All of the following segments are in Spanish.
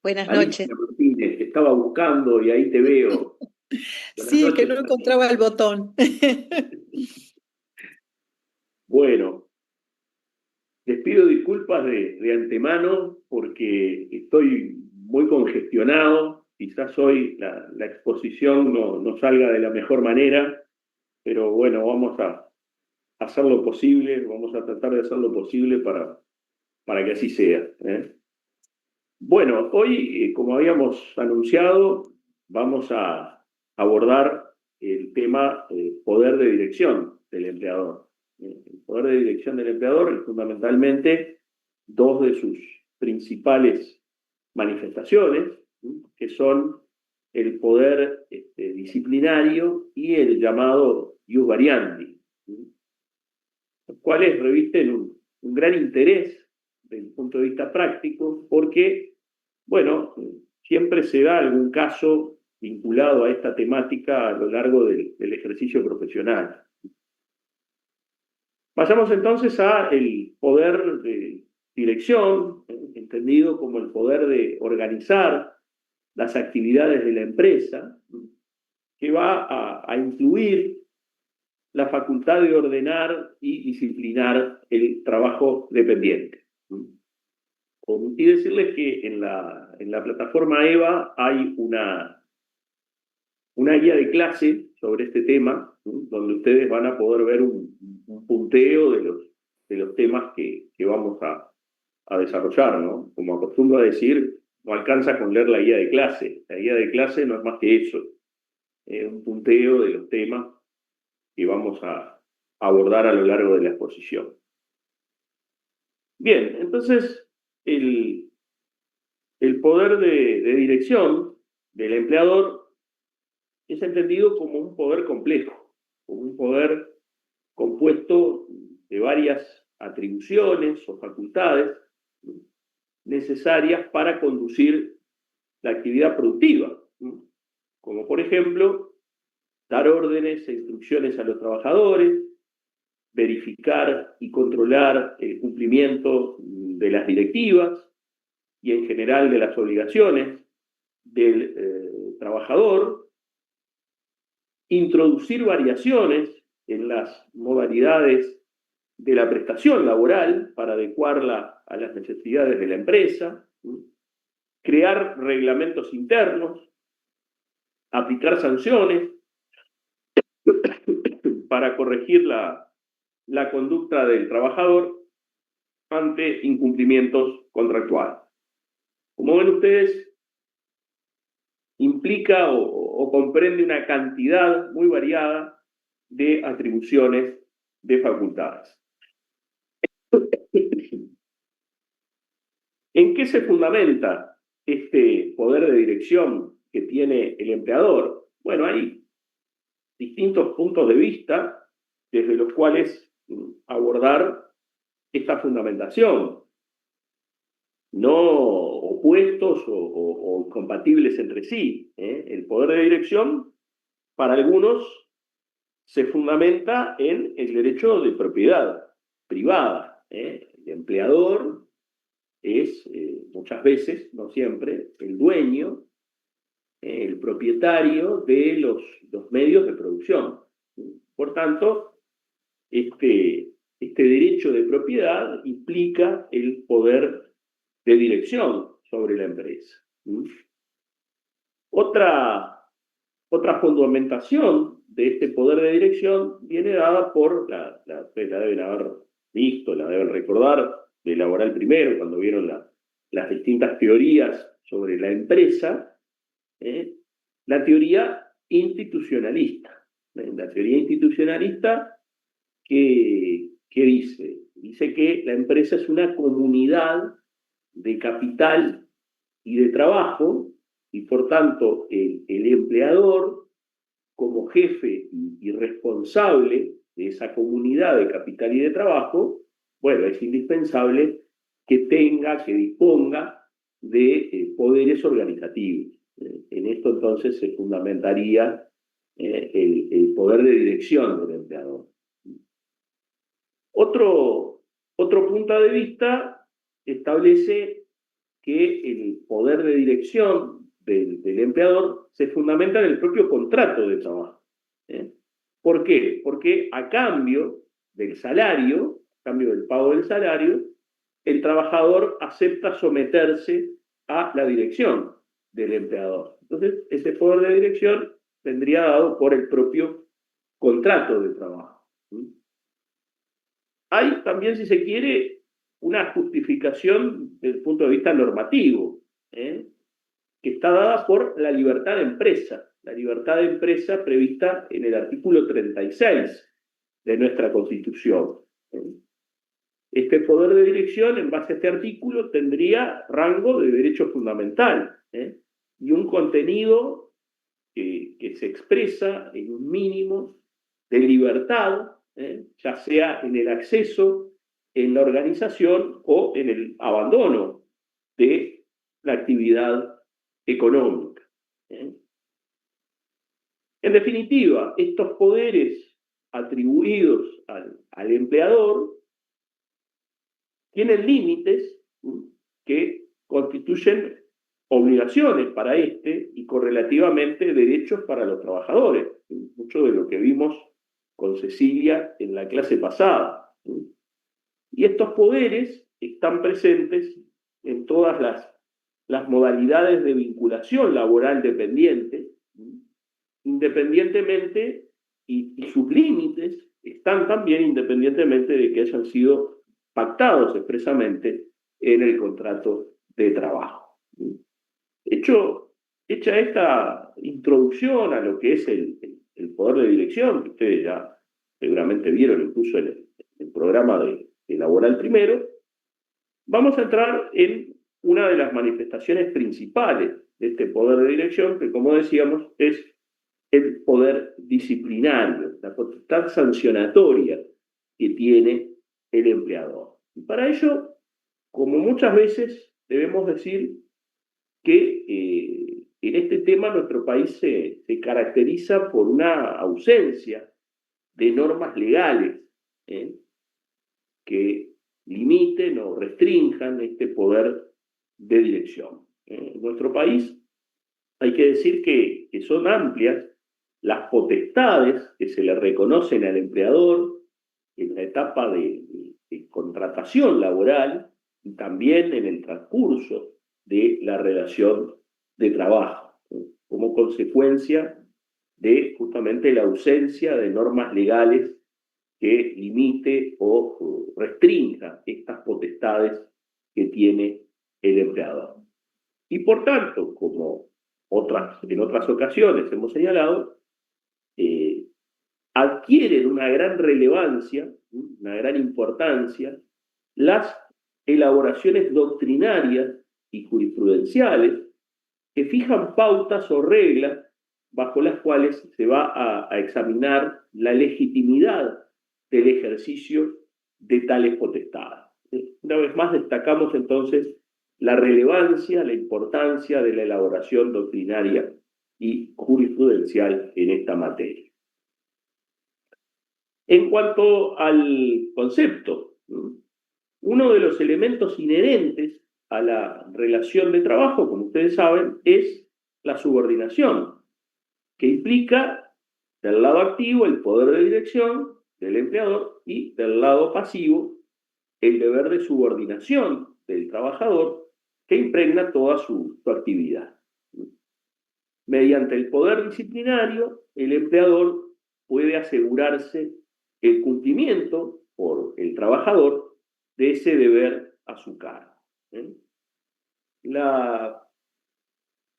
Buenas noches. Alicia Martínez, te estaba buscando y ahí te veo. Buenas Sí, que noches. no encontraba el botón. Bueno, les pido disculpas de antemano porque estoy muy congestionado. Quizás hoy la exposición no salga de la mejor manera, pero bueno, vamos a hacer lo posible, vamos a tratar de hacer lo posible para que así sea, ¿eh? Bueno, hoy, como habíamos anunciado, vamos a abordar el tema poder de dirección del empleador. El poder de dirección del empleador es fundamentalmente dos de sus principales manifestaciones, que son el poder disciplinario y el llamado ius variandi, los cuales revisten un gran interés desde el punto de vista práctico porque, bueno, siempre se da algún caso vinculado a esta temática a lo largo del ejercicio profesional. Pasamos entonces a el poder de dirección, entendido como el poder de organizar las actividades de la empresa, que va a incluir la facultad de ordenar y disciplinar el trabajo dependiente. Omití decirles que en la plataforma EVA hay una guía de clase sobre este tema, donde ustedes van a poder ver un punteo de los temas que vamos a desarrollar, ¿no? Como acostumbro a decir, no alcanza con leer la guía de clase. La guía de clase no es más que eso, un punteo de los temas que vamos a abordar a lo largo de la exposición. Bien, entonces el poder de dirección del empleador es entendido como un poder complejo, como un poder compuesto de varias atribuciones o facultades necesarias para conducir la actividad productiva, como por ejemplo dar órdenes e instrucciones a los trabajadores, verificar y controlar el cumplimiento de las directivas y en general de las obligaciones del trabajador, introducir variaciones en las modalidades de la prestación laboral para adecuarla a las necesidades de la empresa, crear reglamentos internos, aplicar sanciones para corregir la conducta del trabajador ante incumplimientos contractuales. Como ven ustedes, implica o comprende una cantidad muy variada de atribuciones de facultades. ¿En qué se fundamenta este poder de dirección que tiene el empleador? Bueno, hay distintos puntos de vista desde los cuales abordar esta fundamentación, no opuestos o compatibles entre sí. El poder de dirección, para algunos, se fundamenta en el derecho de propiedad privada. El empleador es muchas veces, no siempre, el dueño, el propietario de los medios de producción. Por tanto, este derecho de propiedad implica el poder de dirección sobre la empresa. Otra fundamentación de este poder de dirección viene dada por, la deben haber visto, la deben recordar, de Laboral Primero, cuando vieron las distintas teorías sobre la empresa, la teoría institucionalista. La teoría institucionalista que dice que la empresa es una comunidad de capital y de trabajo, y por tanto el empleador, como jefe y responsable de esa comunidad de capital y de trabajo, bueno, es indispensable que disponga de poderes organizativos. En esto entonces se fundamentaría el poder de dirección del empleador. Otro punto de vista establece que el poder de dirección del empleador se fundamenta en el propio contrato de trabajo. ¿Por qué? Porque a cambio del salario, a cambio del pago del salario, el trabajador acepta someterse a la dirección del empleador. Entonces, ese poder de dirección vendría dado por el propio contrato de trabajo. Hay también, si se quiere, una justificación desde el punto de vista normativo, que está dada por la libertad de empresa. La libertad de empresa prevista en el artículo 36 de nuestra Constitución. Este poder de dirección, en base a este artículo, tendría rango de derecho fundamental y un contenido que se expresa en un mínimo de libertad, ya sea en el acceso, en la organización o en el abandono de la actividad económica. En definitiva, estos poderes atribuidos al empleador tienen límites que constituyen obligaciones para este y correlativamente derechos para los trabajadores. Mucho de lo que vimos con Cecilia en la clase pasada. Y estos poderes están presentes en todas las modalidades de vinculación laboral dependiente, independientemente, y sus límites están también independientemente de que hayan sido pactados expresamente en el contrato de trabajo. Hecha esta introducción a lo que es el poder de dirección, que ustedes ya seguramente vieron incluso en el programa de Laboral Primero, vamos a entrar en una de las manifestaciones principales de este poder de dirección, que como decíamos es el poder disciplinario, la potestad sancionatoria que tiene el empleador. Y para ello, como muchas veces debemos decir que en este tema nuestro país se caracteriza por una ausencia de normas legales que limiten o restrinjan este poder de dirección. En nuestro país hay que decir que son amplias las potestades que se le reconocen al empleador en la etapa de contratación laboral y también en el transcurso de la relación de trabajo, como consecuencia de justamente la ausencia de normas legales que limite o restrinja estas potestades que tiene el empleador. Y por tanto, como en otras ocasiones hemos señalado, adquieren una gran relevancia, una gran importancia, las elaboraciones doctrinarias y jurisprudenciales que fijan pautas o reglas bajo las cuales se va a examinar la legitimidad del ejercicio de tales potestades. Una vez más destacamos entonces la relevancia, la importancia de la elaboración doctrinaria y jurisprudencial en esta materia. En cuanto al concepto, uno de los elementos inherentes a la relación de trabajo, como ustedes saben, es la subordinación, que implica del lado activo el poder de dirección del empleador y del lado pasivo el deber de subordinación del trabajador que impregna toda su actividad. Mediante el poder disciplinario, el empleador puede asegurarse el cumplimiento por el trabajador de ese deber a su cargo.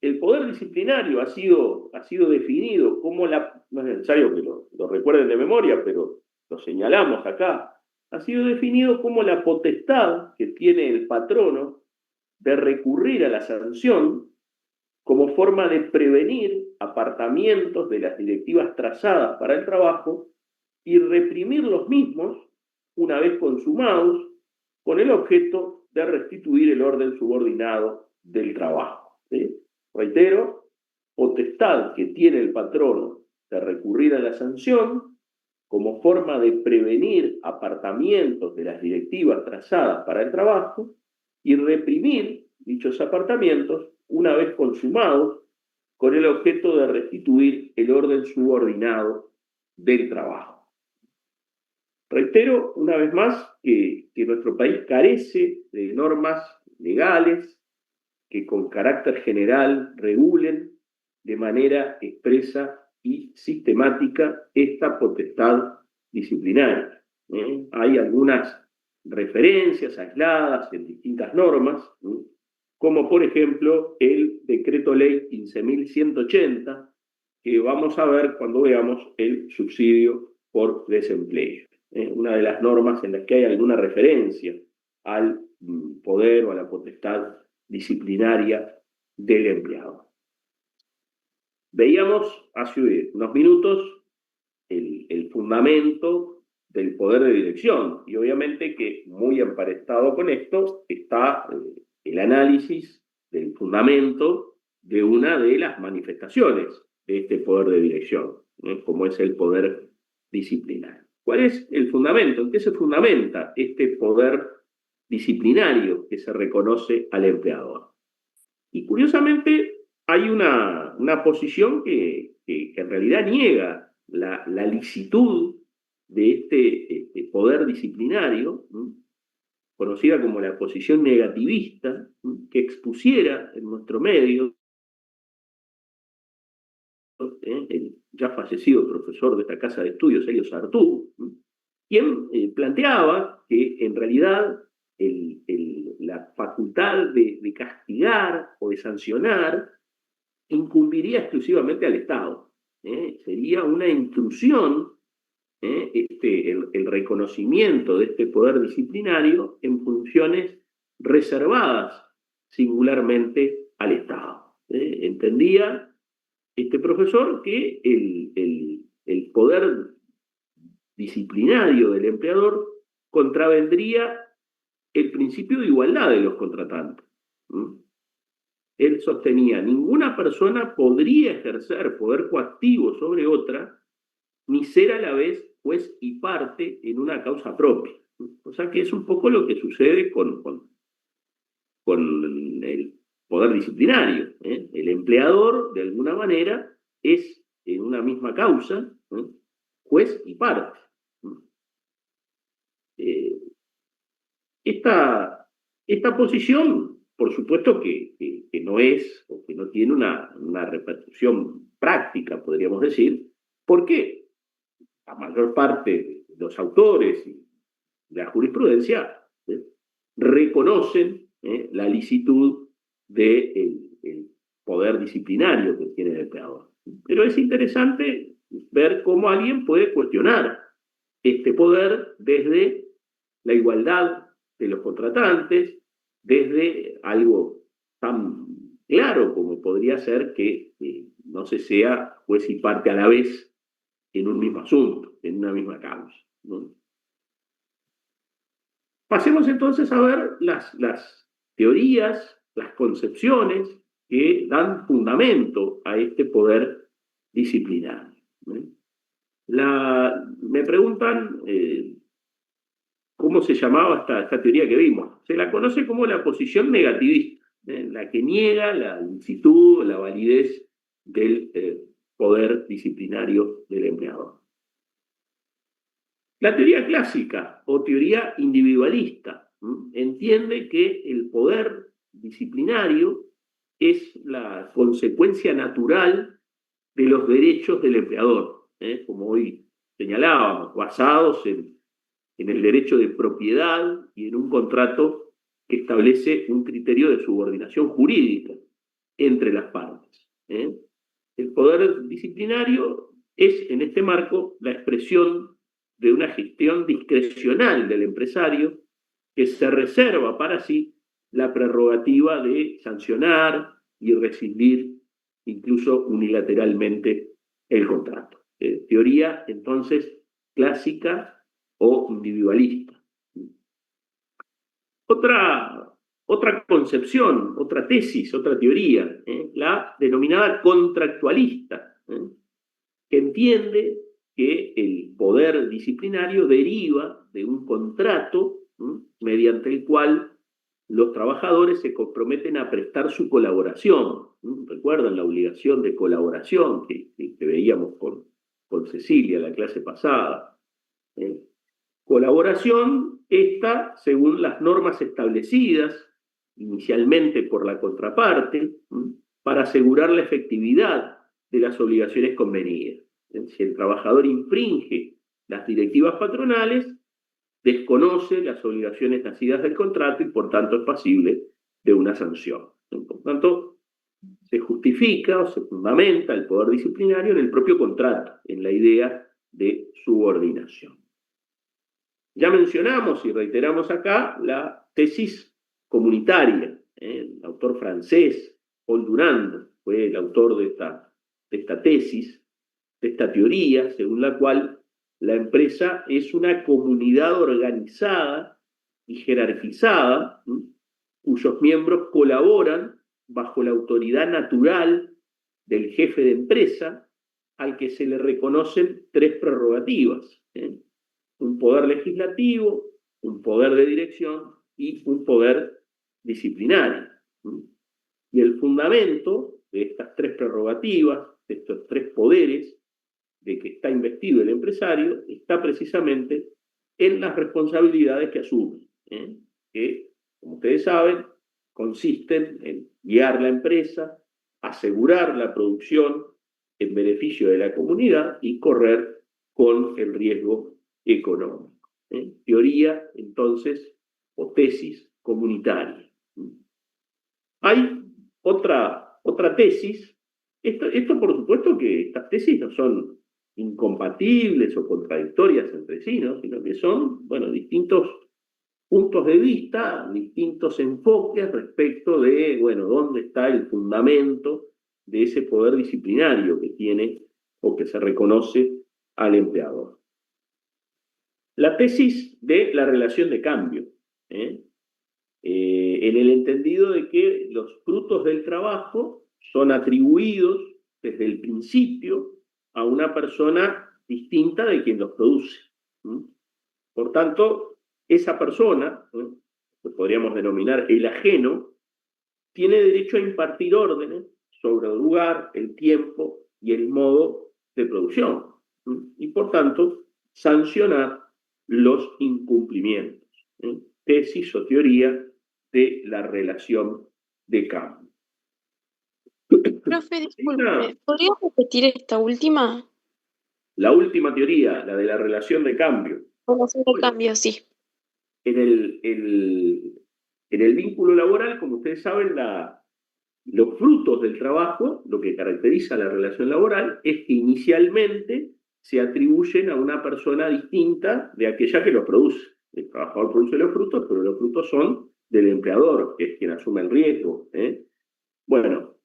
El poder disciplinario ha sido definido como no es necesario que lo recuerden de memoria, pero lo señalamos acá, ha sido definido como la potestad que tiene el patrono de recurrir a la sanción como forma de prevenir apartamientos de las directivas trazadas para el trabajo y reprimir los mismos una vez consumados con el objeto de restituir el orden subordinado del trabajo. ¿Sí? Reitero, potestad que tiene el patrono de recurrir a la sanción como forma de prevenir apartamientos de las directivas trazadas para el trabajo y reprimir dichos apartamentos, una vez consumados, con el objeto de restituir el orden subordinado del trabajo. Reitero una vez más que nuestro país carece de normas legales que con carácter general regulen de manera expresa y sistemática esta potestad disciplinaria. Hay algunas referencias aisladas en distintas normas, como por ejemplo el Decreto Ley 15.180, que vamos a ver cuando veamos el subsidio por desempleo. Una de las normas en las que hay alguna referencia al poder o a la potestad disciplinaria del empleado. Veíamos hace unos minutos el fundamento del poder de dirección, y obviamente que muy emparentado con esto está el análisis del fundamento de una de las manifestaciones de este poder de dirección, como es el poder disciplinario. ¿Cuál es el fundamento? ¿En qué se fundamenta este poder disciplinario que se reconoce al empleador? Y curiosamente hay una posición que en realidad niega la licitud de este poder disciplinario, conocida como la posición negativista, que expusiera en nuestro medio el ya fallecido profesor de esta casa de estudios, Elio Sartú, quien planteaba que en realidad la facultad de castigar o de sancionar incumbiría exclusivamente al Estado. Sería una intrusión el reconocimiento de este poder disciplinario en funciones reservadas singularmente al Estado. Entendía este profesor que el poder disciplinario del empleador contravendría el principio de igualdad de los contratantes. Él sostenía: ninguna persona podría ejercer poder coactivo sobre otra, ni ser a la vez juez y parte en una causa propia. O sea que es un poco lo que sucede con el poder disciplinario. El empleador, de alguna manera, es en una misma causa juez y parte. Esta posición, por supuesto que no es, o que no tiene una repercusión práctica, podríamos decir. ¿Por qué? La mayor parte de los autores y la jurisprudencia reconocen la licitud del poder disciplinario que tiene el empleador. Pero es interesante ver cómo alguien puede cuestionar este poder desde la igualdad de los contratantes, desde algo tan claro como podría ser que no se sea juez y parte a la vez en un mismo asunto, en una misma causa, ¿no? Pasemos entonces a ver las teorías, las concepciones que dan fundamento a este poder disciplinario. Me preguntan cómo se llamaba esta teoría que vimos. Se la conoce como la posición negativista, la que niega la licitud, la validez del poder disciplinario del empleador. La teoría clásica o teoría individualista entiende que el poder disciplinario es la consecuencia natural de los derechos del empleador, como hoy señalábamos, basados en el derecho de propiedad y en un contrato que establece un criterio de subordinación jurídica entre las partes. El poder disciplinario es, en este marco, la expresión de una gestión discrecional del empresario que se reserva para sí la prerrogativa de sancionar y rescindir incluso unilateralmente el contrato. Teoría, entonces, clásica o individualista. Otra concepción, otra tesis, otra teoría, la denominada contractualista, que entiende que el poder disciplinario deriva de un contrato mediante el cual los trabajadores se comprometen a prestar su colaboración. ¿Recuerdan la obligación de colaboración que veíamos con Cecilia la clase pasada? Colaboración esta según las normas establecidas inicialmente por la contraparte para asegurar la efectividad de las obligaciones convenidas. Si el trabajador infringe las directivas patronales, desconoce las obligaciones nacidas del contrato y por tanto es pasible de una sanción. Por tanto, se justifica o se fundamenta el poder disciplinario en el propio contrato, en la idea de subordinación. Ya mencionamos y reiteramos acá la tesis comunitaria. El autor francés, Paul Durand, fue el autor de esta tesis, de esta teoría, según la cual la empresa es una comunidad organizada y jerarquizada, cuyos miembros colaboran bajo la autoridad natural del jefe de empresa, al que se le reconocen tres prerrogativas: un poder legislativo, un poder de dirección y un poder disciplinario. Y el fundamento de estas tres prerrogativas, de estos tres poderes de que está investido el empresario, está precisamente en las responsabilidades que asume, que, como ustedes saben, consisten en guiar la empresa, asegurar la producción en beneficio de la comunidad y correr con el riesgo económico. Teoría, entonces, o tesis comunitaria. Hay otra tesis. Esto, por supuesto, que estas tesis no son incompatibles o contradictorias entre sí, ¿no? Sino que son, bueno, distintos puntos de vista, distintos enfoques respecto de, bueno, dónde está el fundamento de ese poder disciplinario que tiene o que se reconoce al empleador. La tesis de la relación de cambio, en el entendido de que los frutos del trabajo son atribuidos desde el principio a una persona distinta de quien los produce. Por tanto, esa persona, que podríamos denominar el ajeno, tiene derecho a impartir órdenes sobre el lugar, el tiempo y el modo de producción, y por tanto sancionar los incumplimientos. Tesis o teoría de la relación de cambio. Profe, disculpe, ¿podría repetir esta última? La última teoría, la de la relación de cambio. Relación de cambio, sí. En el vínculo laboral, como ustedes saben, los frutos del trabajo, lo que caracteriza la relación laboral, es que inicialmente se atribuyen a una persona distinta de aquella que los produce. El trabajador produce los frutos, pero los frutos son del empleador, que es quien asume el riesgo. Bueno,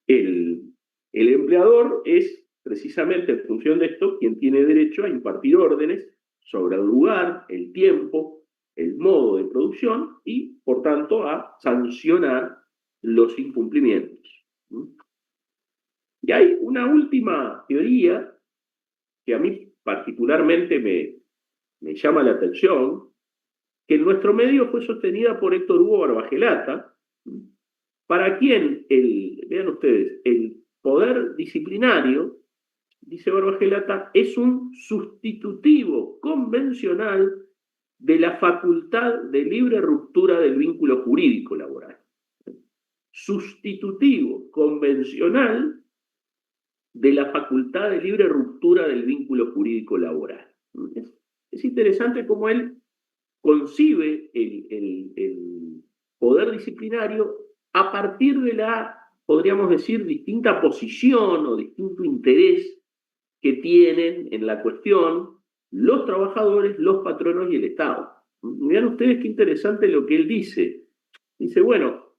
el empleador es precisamente en función de esto quien tiene derecho a impartir órdenes sobre el lugar, el tiempo, el modo de producción y, por tanto, a sancionar los incumplimientos. Y hay una última teoría que a mí particularmente me llama la atención, que en nuestro medio fue sostenida por Héctor Hugo Barbagelata, para quien, vean ustedes, el poder disciplinario, dice Barbagelata, es un sustitutivo convencional de la facultad de libre ruptura del vínculo jurídico laboral. Sustitutivo convencional de la facultad de libre ruptura del vínculo jurídico laboral. Es interesante cómo él concibe el poder disciplinario a partir de la, podríamos decir, distinta posición o distinto interés que tienen en la cuestión los trabajadores, los patronos y el Estado. Vean ustedes qué interesante lo que él dice. Dice, bueno,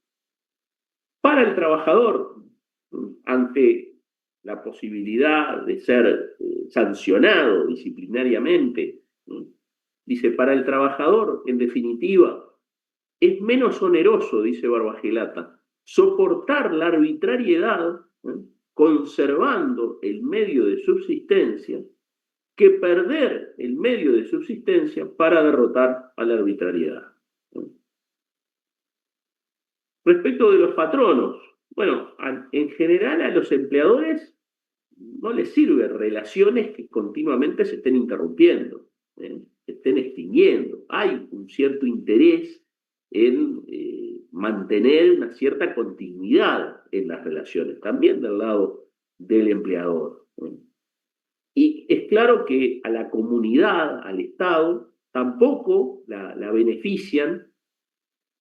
para el trabajador, ante la posibilidad de ser sancionado disciplinariamente, dice, para el trabajador, en definitiva, es menos oneroso, dice Barbagelata, soportar la arbitrariedad, conservando el medio de subsistencia, que perder el medio de subsistencia para derrotar a la arbitrariedad. Respecto de los patronos, bueno, en general a los empleadores no les sirve relaciones que continuamente se estén interrumpiendo, se estén extinguiendo. Hay un cierto interés en mantener una cierta continuidad en las relaciones, también del lado del empleador. Y es claro que a la comunidad, al Estado, tampoco la benefician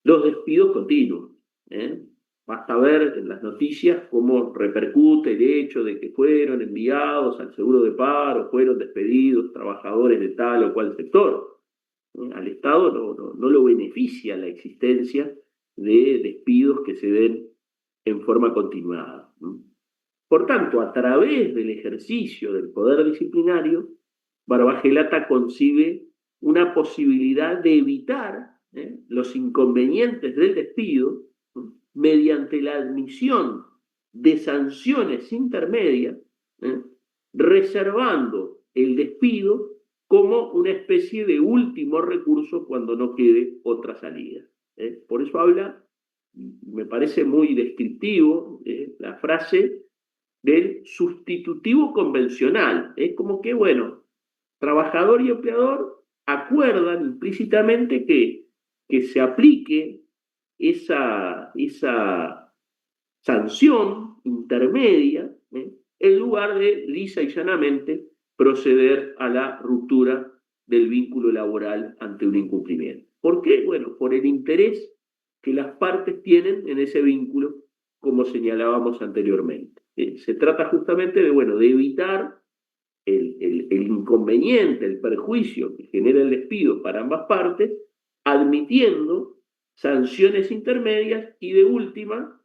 los despidos continuos. ¿eh? Basta ver en las noticias cómo repercute el hecho de que fueron enviados al seguro de paro, fueron despedidos trabajadores de tal o cual sector. Al Estado no lo beneficia la existencia de despidos que se den en forma continuada. Por tanto, a través del ejercicio del poder disciplinario, Barbagelata concibe una posibilidad de evitar los inconvenientes del despido mediante la admisión de sanciones intermedias, ¿eh? reservando el despido como una especie de último recurso cuando no quede otra salida. Por eso habla, me parece muy descriptivo la frase del sustitutivo convencional. Es como que, bueno, trabajador y empleador acuerdan implícitamente que se aplique esa sanción intermedia, en lugar de lisa y llanamente proceder a la ruptura del vínculo laboral ante un incumplimiento. ¿Por qué? Bueno, por el interés que las partes tienen en ese vínculo, como señalábamos anteriormente. Se trata justamente de, bueno, de evitar el inconveniente, el perjuicio que genera el despido para ambas partes, admitiendo sanciones intermedias y de última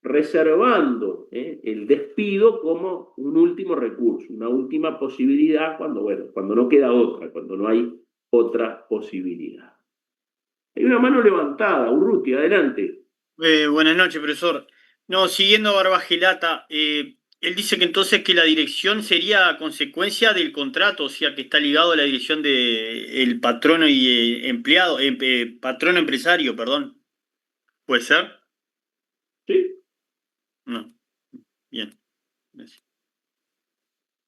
reservando el despido como un último recurso, una última posibilidad cuando, bueno, cuando no queda otra, cuando no hay otra posibilidad. Hay una mano levantada, Urruti, adelante. Buenas noches, profesor. No, siguiendo a Barbagelata, él dice que entonces que la dirección sería consecuencia del contrato, o sea, que está ligado a la dirección de el patrono y empleado, patrono empresario, perdón. ¿Puede ser? ¿Sí? No. Bien. Gracias.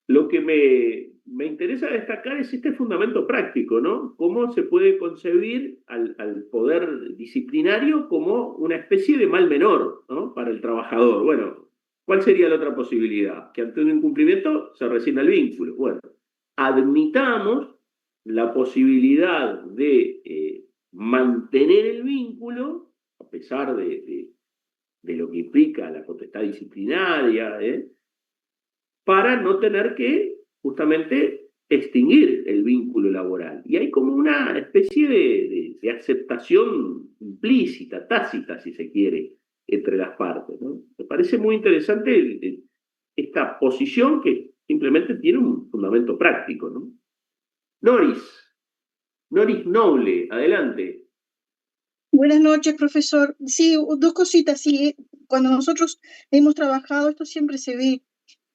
Lo que me interesa destacar es este fundamento práctico, ¿no? Cómo se puede concebir al poder disciplinario como una especie de mal menor, ¿no? Para el trabajador. Bueno, ¿cuál sería la otra posibilidad? Que ante un incumplimiento se rescinda el vínculo. Bueno, admitamos la posibilidad de mantener el vínculo, a pesar de lo que implica la potestad disciplinaria, para no tener que justamente extinguir el vínculo laboral. Y hay como una especie de aceptación implícita, tácita, si se quiere, entre las partes. ¿no? Me parece muy interesante esta posición que simplemente tiene un fundamento práctico. ¿no? Noris Noble, adelante. Buenas noches, profesor. Sí, dos cositas. Sí, cuando nosotros hemos trabajado, esto siempre se ve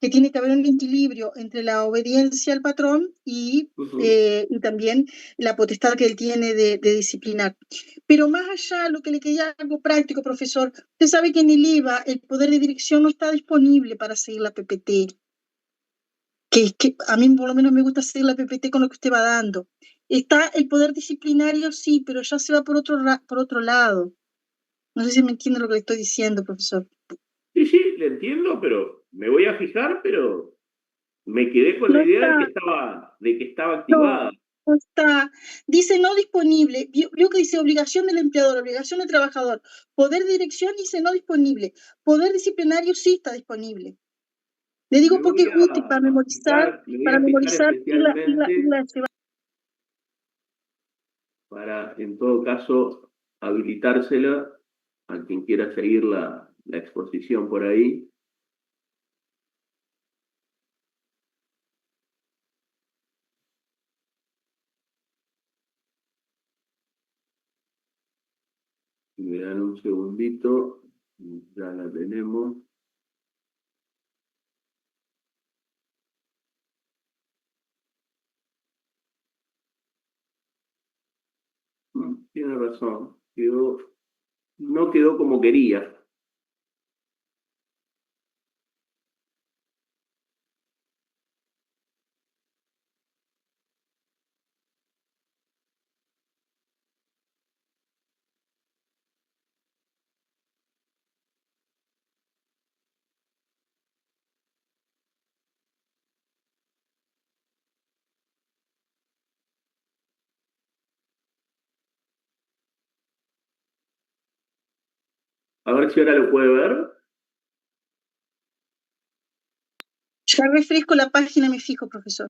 que tiene que haber un equilibrio entre la obediencia al patrón y también la potestad que él tiene de disciplinar. Pero más allá, lo que le quería algo práctico, profesor, usted sabe que en el IVA el poder de dirección no está disponible para seguir la PPT. Que a mí por lo menos me gusta seguir la PPT con lo que usted va dando. Está el poder disciplinario, sí, pero ya se va por otro lado. No sé si me entiende lo que le estoy diciendo, profesor. Sí, sí, le entiendo, pero me voy a fijar, pero me quedé con No la idea está, de que estaba no, activada. no está. Dice no disponible. Vio que dice obligación del empleador, obligación del trabajador. Poder de dirección dice no disponible. Poder disciplinario sí está disponible. Le digo porque es útil Me voy para a fijar memorizar especialmente se va. para, en todo caso, habilitársela a quien quiera seguir la exposición por ahí. Si me dan un segundito, ya la tenemos. Tiene razón, quedó no quedó como quería. A ver si ahora lo puede ver. Ya refresco la página y me fijo, profesor.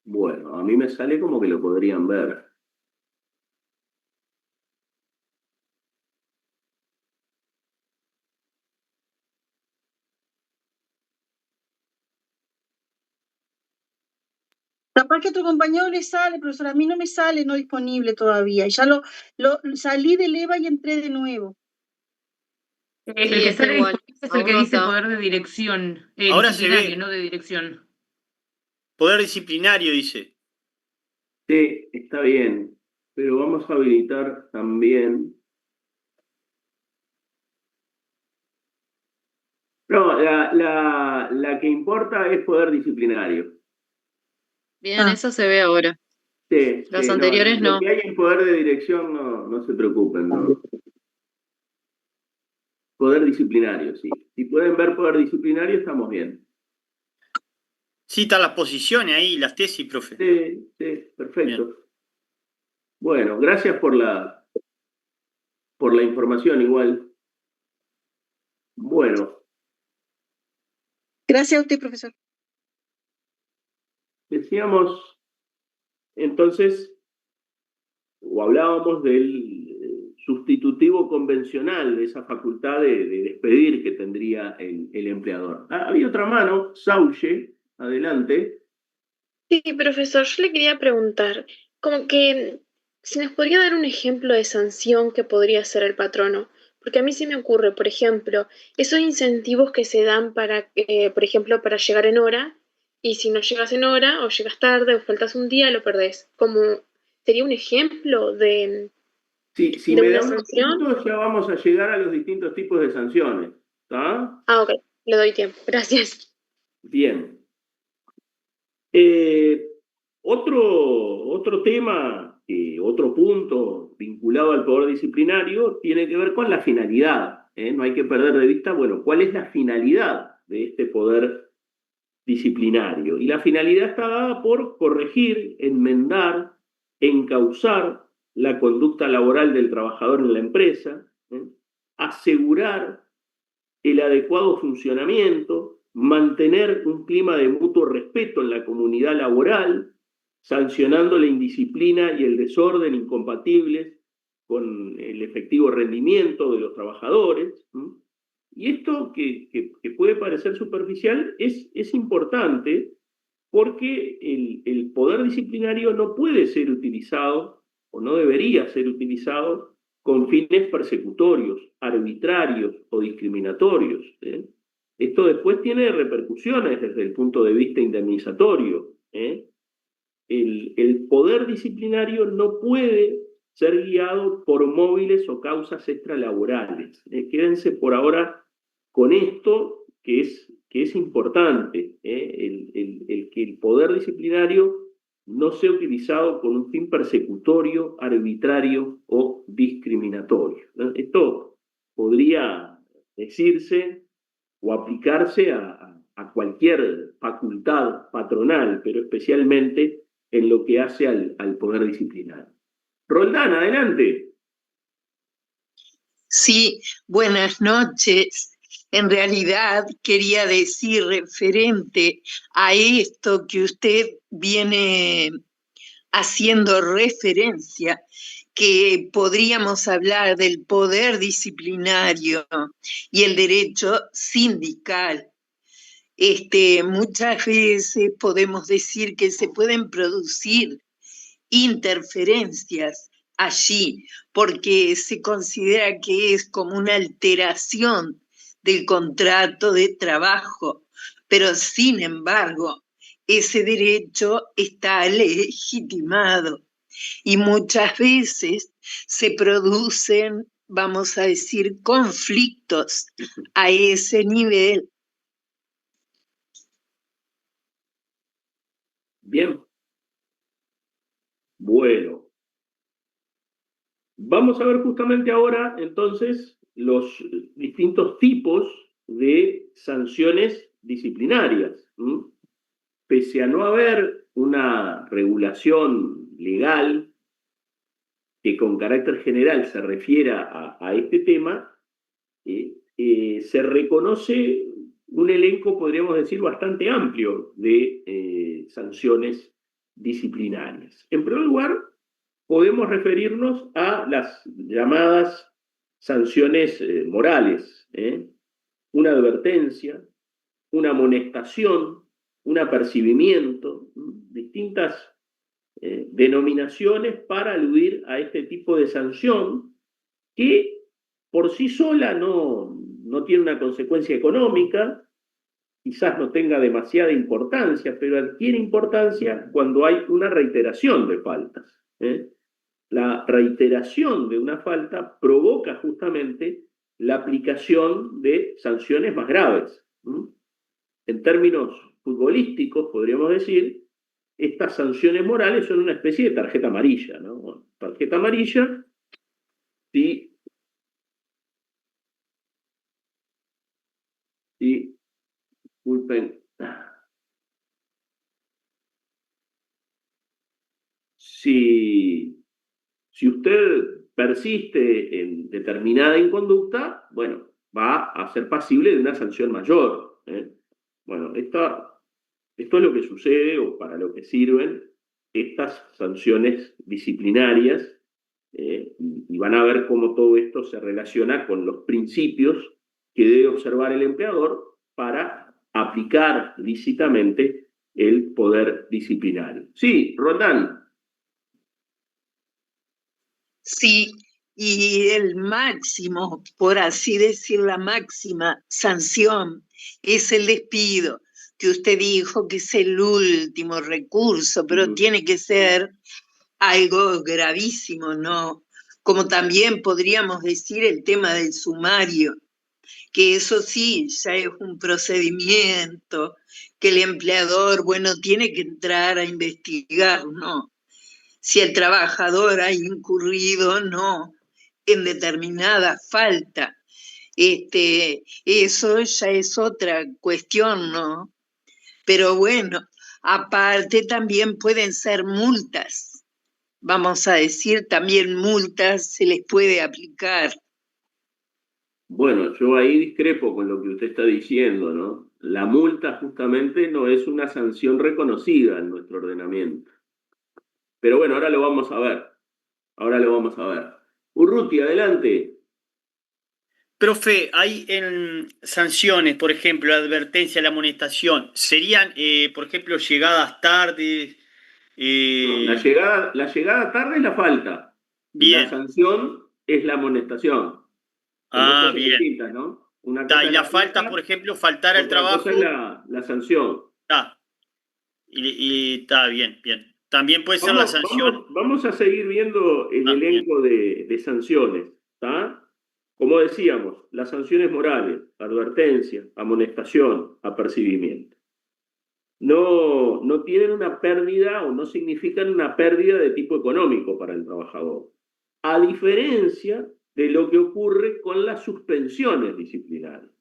Bueno, a mí me sale como que lo podrían ver. Capaz que a tu compañero le sale, profesor, a mí no me sale no disponible todavía. Ya salí del EVA y entré de nuevo. El que está sale igual. disponible es el que Aún no dice está. poder de dirección, Ahora se disciplinario, ve. no de dirección. Poder disciplinario, dice. Sí, está bien, pero vamos a habilitar también. No, la que importa es poder disciplinario. Bien, Ah. eso se ve ahora. Sí, Las sí, anteriores lo no. que hay en poder de dirección no se preocupen, no. Poder disciplinario, sí. Si pueden ver poder disciplinario, estamos bien. Sí, están las posiciones ahí, las tesis, profe. Sí, sí, perfecto. Bien. Bueno, gracias por la información igual. Bueno, Gracias a usted, profesor. decíamos entonces, o hablábamos del sustitutivo convencional de esa facultad de despedir que tendría el empleador. Había otra mano, Sauche, adelante. Sí, profesor, yo le quería preguntar, como que si nos podría dar un ejemplo de sanción que podría hacer el patrono, porque a mí se me ocurre, por ejemplo, esos incentivos que se dan para, por ejemplo, para llegar en hora, y si no llegas en hora, o llegas tarde, o faltas un día, lo perdés. Como sería un ejemplo Si de me una da unos sanción. minutos ya vamos a llegar a los distintos tipos de sanciones. ¿Está? Ah, ok, le doy tiempo. Gracias. Bien. Otro tema, otro punto vinculado al poder disciplinario tiene que ver con la finalidad. No hay que perder de vista, bueno, cuál es la finalidad de este poder disciplinario. Y la finalidad está dada por corregir, enmendar, encauzar la conducta laboral del trabajador en la empresa, asegurar el adecuado funcionamiento, mantener un clima de mutuo respeto en la comunidad laboral, sancionando la indisciplina y el desorden incompatibles con el efectivo rendimiento de los trabajadores. Y esto que puede parecer superficial es importante porque el poder disciplinario no puede ser utilizado o no debería ser utilizado con fines persecutorios, arbitrarios o discriminatorios. Esto después tiene repercusiones desde el punto de vista indemnizatorio. El poder disciplinario no puede ser guiado por móviles o causas extralaborales. Quédense por ahora con esto que es importante, el que el poder disciplinario no sea utilizado con un fin persecutorio, arbitrario o discriminatorio. Esto podría decirse o aplicarse a cualquier facultad patronal, pero especialmente en lo que hace al poder disciplinario. Roldán, adelante. Sí, buenas noches. En realidad quería decir referente a esto que usted viene haciendo referencia, que podríamos hablar del poder disciplinario y el derecho sindical. Muchas veces podemos decir que se pueden producir interferencias allí, porque se considera que es como una alteración del contrato de trabajo, pero sin embargo, ese derecho está legitimado y muchas veces se producen, vamos a decir, conflictos a ese nivel. Bien. Bueno. Vamos a ver justamente ahora, entonces, los distintos tipos de sanciones disciplinarias. Pese a no haber una regulación legal que con carácter general se refiera a este tema, se reconoce un elenco, podríamos decir, bastante amplio de sanciones disciplinarias. En primer lugar, podemos referirnos a las llamadas sanciones morales, una advertencia, una amonestación, un apercibimiento, distintas denominaciones para aludir a este tipo de sanción que por sí sola no tiene una consecuencia económica, quizás no tenga demasiada importancia, pero adquiere importancia cuando hay una reiteración de faltas. La reiteración de una falta provoca justamente la aplicación de sanciones más graves. En términos futbolísticos, podríamos decir, estas sanciones morales son una especie de tarjeta amarilla, ¿no? Bueno, tarjeta amarilla, si disculpen, si usted persiste en determinada inconducta, bueno, va a ser pasible de una sanción mayor. Bueno, esto es lo que sucede o para lo que sirven estas sanciones disciplinarias, y van a ver cómo todo esto se relaciona con los principios que debe observar el empleador para aplicar lícitamente el poder disciplinario. Sí, Roldán. Sí, y el máximo, por así decir, la máxima sanción es el despido, que usted dijo que es el último recurso, pero tiene que ser algo gravísimo, ¿no? Como también podríamos decir el tema del sumario, que eso sí, ya es un procedimiento que el empleador, bueno, tiene que entrar a investigar, ¿no? Si el trabajador ha incurrido, no, en determinada falta. Eso ya es otra cuestión, ¿no? Pero bueno, aparte también pueden ser multas. Vamos a decir, también multas se les puede aplicar. Bueno, yo ahí discrepo con lo que usted está diciendo, ¿no? La multa justamente no es una sanción reconocida en nuestro ordenamiento. Pero bueno, ahora lo vamos a ver. Ahora lo vamos a ver. Urruti, adelante. Profe, hay en sanciones, por ejemplo, la advertencia, la amonestación, ¿serían, por ejemplo, llegadas tardes? No, la llegada tarde es la falta. La Bien. sanción es la amonestación. Son dos cosas Bien. distintas, ¿no? Una cosa Y es la la falta, por ejemplo, faltar al otra trabajo. cosa es la sanción. Y está bien. También puede ser la sanción. Vamos a seguir viendo el elenco de sanciones, ¿está? Como decíamos, las sanciones morales, advertencia, amonestación, apercibimiento. No tienen una pérdida o no significan una pérdida de tipo económico para el trabajador. A diferencia de lo que ocurre con las suspensiones disciplinarias.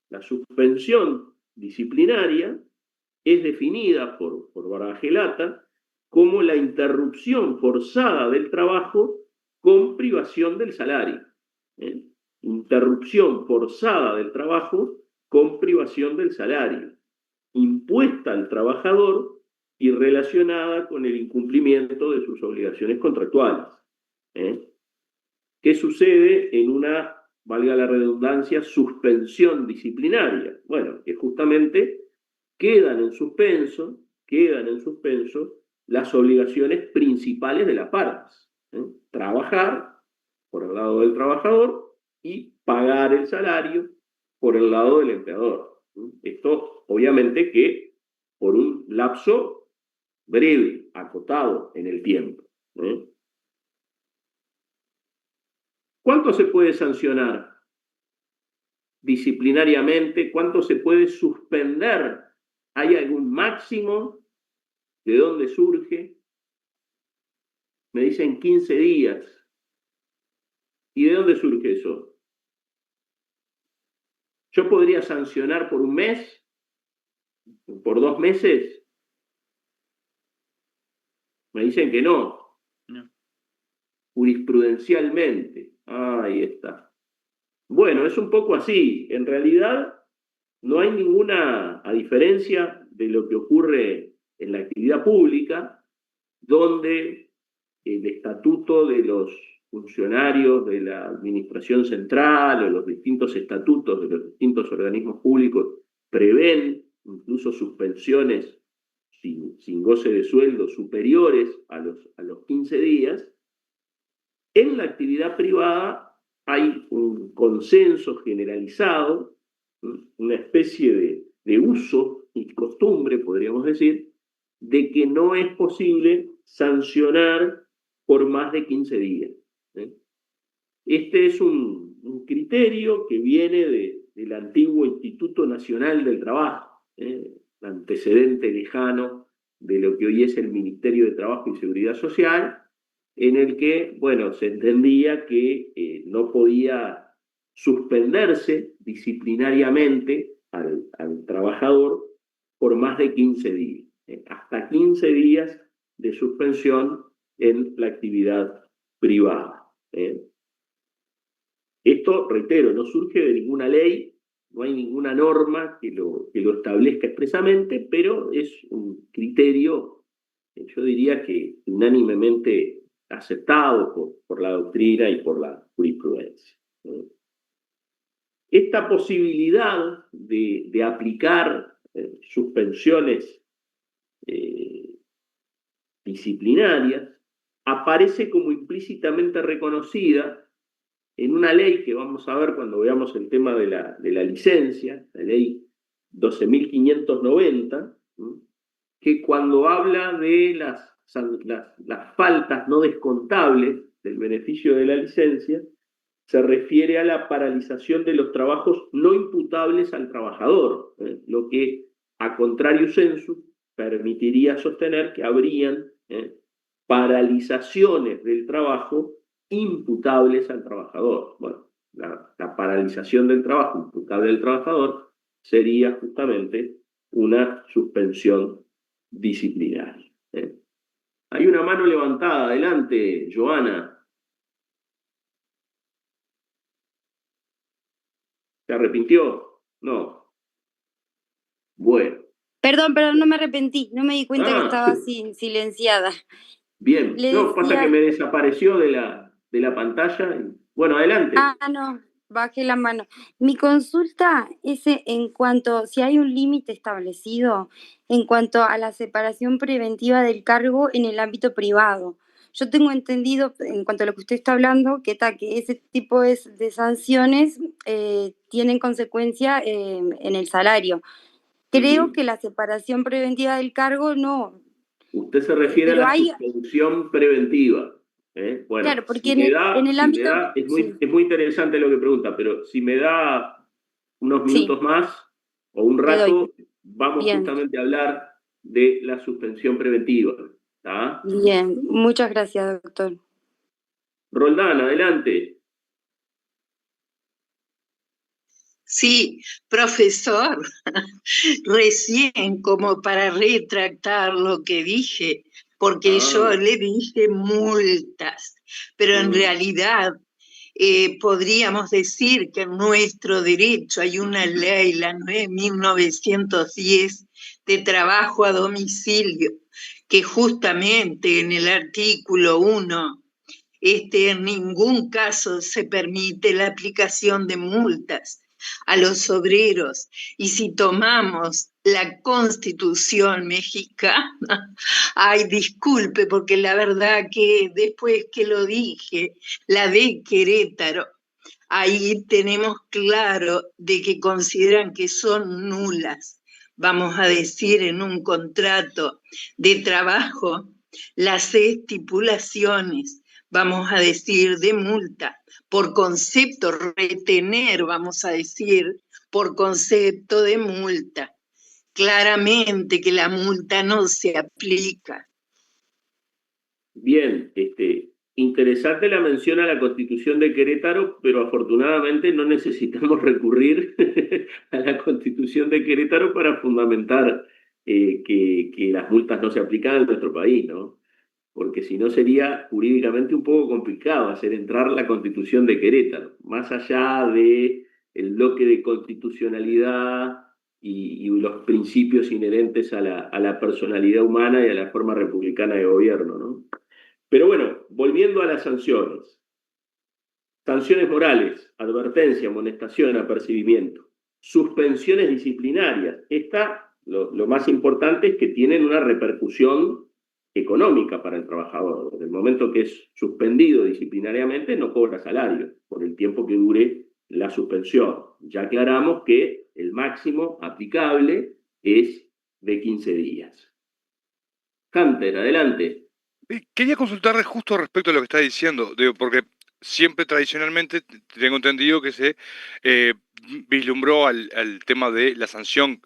La suspensión disciplinaria es definida por Barbagelata como la interrupción forzada del trabajo con privación del salario. Interrupción forzada del trabajo con privación del salario, impuesta al trabajador y relacionada con el incumplimiento de sus obligaciones contractuales. ¿Qué sucede en una, valga la redundancia, suspensión disciplinaria? Bueno, que justamente quedan en suspenso las obligaciones principales de las partes. Trabajar por el lado del trabajador y pagar el salario por el lado del empleador. Esto, obviamente, que por un lapso breve, acotado en el tiempo. ¿Cuánto se puede sancionar disciplinariamente? ¿Cuánto se puede suspender? ¿Hay algún máximo? ¿De dónde surge? Me dicen 15 días. ¿Y de dónde surge eso? ¿Yo podría sancionar por un mes? ¿Por 2 meses? Me dicen que no. No. Jurisprudencialmente. Ahí está. Bueno, es un poco así. En realidad, no hay ninguna, a diferencia de lo que ocurre en la actividad pública, donde el estatuto de los funcionarios de la administración central o los distintos estatutos de los distintos organismos públicos prevén incluso suspensiones sin goce de sueldo superiores a los 15 días. En la actividad privada hay un consenso generalizado, una especie de uso y costumbre, podríamos decir, de que no es posible sancionar por más de 15 días. Este es un criterio que viene del antiguo Instituto Nacional del Trabajo, antecedente lejano de lo que hoy es el Ministerio de Trabajo y Seguridad Social, en el que, bueno, se entendía que no podía suspenderse disciplinariamente al trabajador por más de 15 días. Hasta 15 días de suspensión en la actividad privada. Esto, reitero, no surge de ninguna ley, no hay ninguna norma que lo establezca expresamente, pero es un criterio, yo diría que unánimemente aceptado por la doctrina y por la jurisprudencia. Esta posibilidad de aplicar suspensiones disciplinarias aparece como implícitamente reconocida en una ley que vamos a ver cuando veamos el tema de la licencia, la ley 12.590, que cuando habla de las faltas no descontables del beneficio de la licencia, se refiere a la paralización de los trabajos no imputables al trabajador, lo que, a contrario sensu, permitiría sostener que habrían paralizaciones del trabajo imputables al trabajador. Bueno, la paralización del trabajo imputable al trabajador sería justamente una suspensión disciplinaria. Hay una mano levantada. Adelante, Joana. ¿Se arrepintió? No. Bueno. Perdón, no me arrepentí, no me di cuenta que estaba silenciada. Bien, no, pasa que me desapareció de la pantalla. Bueno, adelante. No, bajé la mano. Mi consulta es en cuanto, si hay un límite establecido en cuanto a la separación preventiva del cargo en el ámbito privado. Yo tengo entendido, en cuanto a lo que usted está hablando, que ese tipo de sanciones tienen consecuencia en el salario. Creo que la separación preventiva del cargo no. Usted se refiere a la suspensión preventiva. Bueno, claro, porque si en el ámbito... es muy interesante lo que pregunta, pero si me da unos minutos más o un rato, vamos justamente a hablar de la suspensión preventiva. ¿Tá? Bien, muchas gracias, doctor. Roldán, adelante. Sí, profesor, recién como para retractar lo que dije, porque yo le dije multas, pero en realidad podríamos decir que en nuestro derecho hay una ley, la 9.910, de trabajo a domicilio, que justamente en el artículo 1, en ningún caso se permite la aplicación de multas a los obreros. Y si tomamos la Constitución mexicana, ay, disculpe, porque la verdad que después que lo dije, la de Querétaro, ahí tenemos claro de que consideran que son nulas, vamos a decir, en un contrato de trabajo, las estipulaciones, vamos a decir, de multa, por concepto retener, vamos a decir, por concepto de multa. Claramente que la multa no se aplica. Bien, interesante la mención a la Constitución de Querétaro, pero afortunadamente no necesitamos recurrir a la Constitución de Querétaro para fundamentar que las multas no se aplican en nuestro país, ¿no? Porque si no sería jurídicamente un poco complicado hacer entrar la Constitución de Querétaro, más allá de el bloque de constitucionalidad y los principios inherentes a la personalidad humana y a la forma republicana de gobierno, ¿no? Pero bueno, volviendo a las sanciones. Sanciones morales, advertencia, amonestación, apercibimiento. Suspensiones disciplinarias. Lo más importante es que tienen una repercusión económica para el trabajador. Desde el momento que es suspendido disciplinariamente, no cobra salario por el tiempo que dure la suspensión. Ya aclaramos que el máximo aplicable es de 15 días. Hunter, adelante. Quería consultarle justo respecto a lo que está diciendo, porque siempre tradicionalmente tengo entendido que se vislumbró al tema de la sanción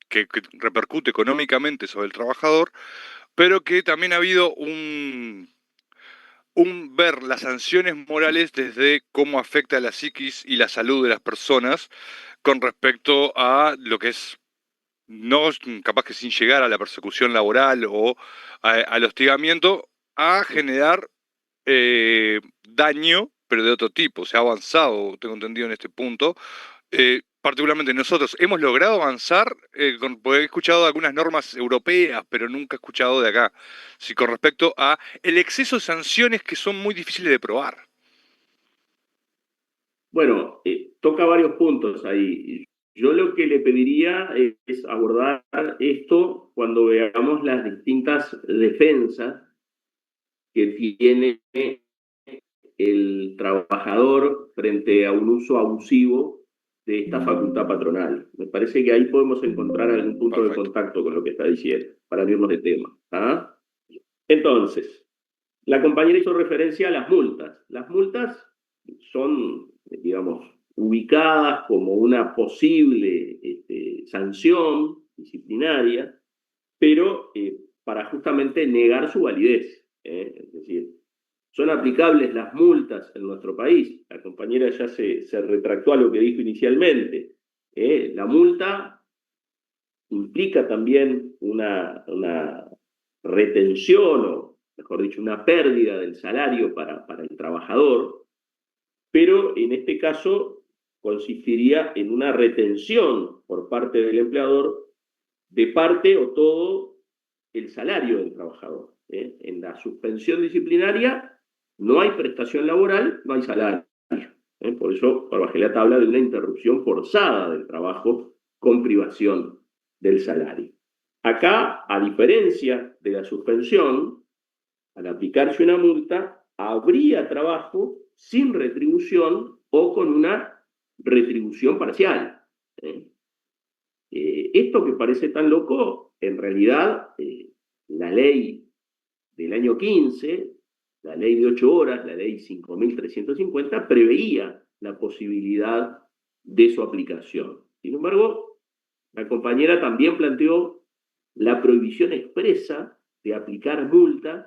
que repercute económicamente sobre el trabajador, pero que también ha habido un ver las sanciones morales desde cómo afecta a la psiquis y la salud de las personas con respecto a lo que es, no capaz que sin llegar a la persecución laboral o al hostigamiento, a generar daño, pero de otro tipo. Se ha avanzado, tengo entendido, en este punto. Particularmente nosotros hemos logrado avanzar, porque he escuchado algunas normas europeas, pero nunca he escuchado de acá, sí, con respecto a el exceso de sanciones que son muy difíciles de probar. Bueno, toca varios puntos ahí. Yo lo que le pediría es abordar esto cuando veamos las distintas defensas que tiene el trabajador frente a un uso abusivo de esta facultad patronal. Me parece que ahí podemos encontrar algún punto de contacto con lo que está diciendo, para abrirnos de tema. ¿Ah? Entonces, la compañera hizo referencia a las multas. Las multas son, digamos, ubicadas como una posible sanción disciplinaria, pero para justamente negar su validez. Es decir, son aplicables las multas en nuestro país. La compañera ya se retractó a lo que dijo inicialmente. La multa implica también una retención, o mejor dicho, una pérdida del salario para el trabajador, pero en este caso consistiría en una retención por parte del empleador de parte o todo el salario del trabajador. En la suspensión disciplinaria no hay prestación laboral, no hay salario. Por eso Barbagelata habla de una interrupción forzada del trabajo con privación del salario. Acá, a diferencia de la suspensión, al aplicarse una multa, habría trabajo sin retribución o con una retribución parcial. Esto que parece tan loco, en realidad, la ley del año 15, la ley de 8 horas, la ley 5.350, preveía la posibilidad de su aplicación. Sin embargo, la compañera también planteó la prohibición expresa de aplicar multas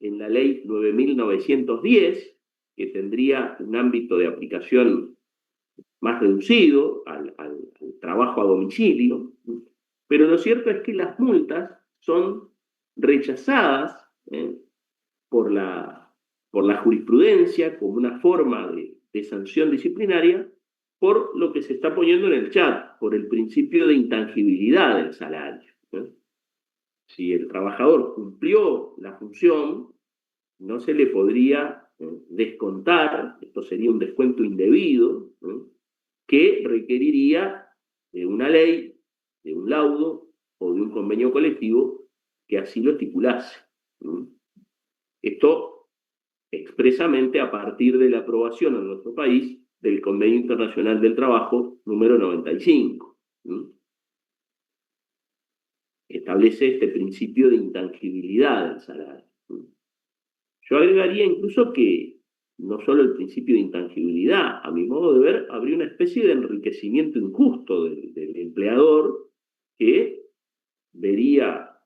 en la ley 9.910, que tendría un ámbito de aplicación más reducido al trabajo a domicilio, pero lo cierto es que las multas son rechazadas por la jurisprudencia como una forma de sanción disciplinaria, por lo que se está poniendo en el chat, por el principio de intangibilidad del salario. Si el trabajador cumplió la función, no se le podría descontar, esto sería un descuento indebido, que requeriría de una ley, de un laudo o de un convenio colectivo que así lo estipulase. Esto expresamente a partir de la aprobación en nuestro país del Convenio Internacional del Trabajo número 95. Establece este principio de intangibilidad del salario. Yo agregaría incluso que no solo el principio de intangibilidad, a mi modo de ver, habría una especie de enriquecimiento injusto del empleador que vería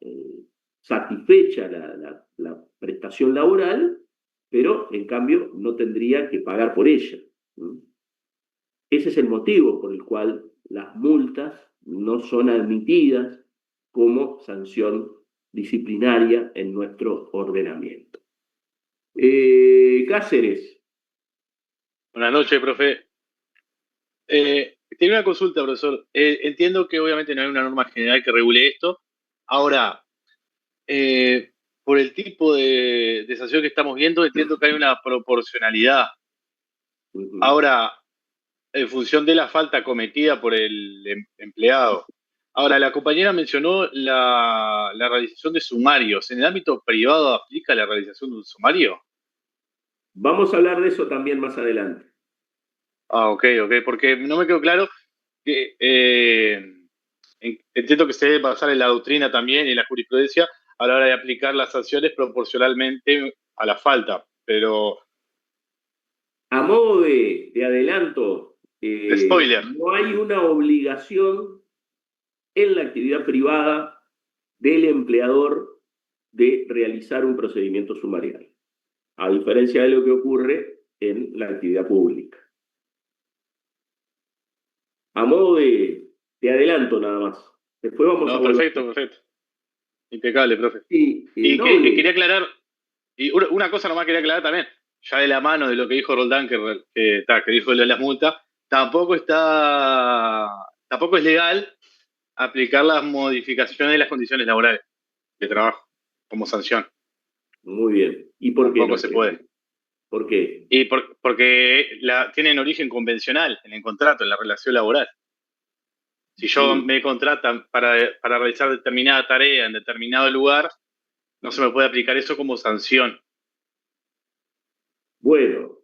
satisfecha la prestación laboral, pero en cambio no tendría que pagar por ella. Ese es el motivo por el cual las multas no son admitidas como sanción disciplinaria en nuestro ordenamiento. Cáceres. Buenas noches, profe. Tengo una consulta, profesor. Entiendo que obviamente no hay una norma general que regule esto. Ahora, por el tipo de sanción que estamos viendo, entiendo que hay una proporcionalidad. Ahora, en función de la falta cometida por el empleado. Ahora, la compañera mencionó la realización de sumarios. ¿En el ámbito privado aplica la realización de un sumario? Vamos a hablar de eso también más adelante. Ok, porque no me quedó claro que entiendo que se debe basar en la doctrina también y en la jurisprudencia a la hora de aplicar las sanciones proporcionalmente a la falta, pero... A modo de adelanto, spoiler. no hay una obligación en la actividad privada del empleador de realizar un procedimiento sumarial, a diferencia de lo que ocurre en la actividad pública. A modo de adelanto nada más. Después vamos a volver. Perfecto. Impecable, profe. Y quería aclarar, y una cosa nomás quería aclarar también, ya de la mano de lo que dijo Roldán, que dijo de las multas, tampoco es legal aplicar las modificaciones de las condiciones laborales de trabajo como sanción. Muy bien. ¿Y por qué tampoco se puede? ¿Por qué? Y porque tienen origen convencional en el contrato, en la relación laboral. Si yo me contratan para realizar determinada tarea en determinado lugar, no se me puede aplicar eso como sanción. Bueno,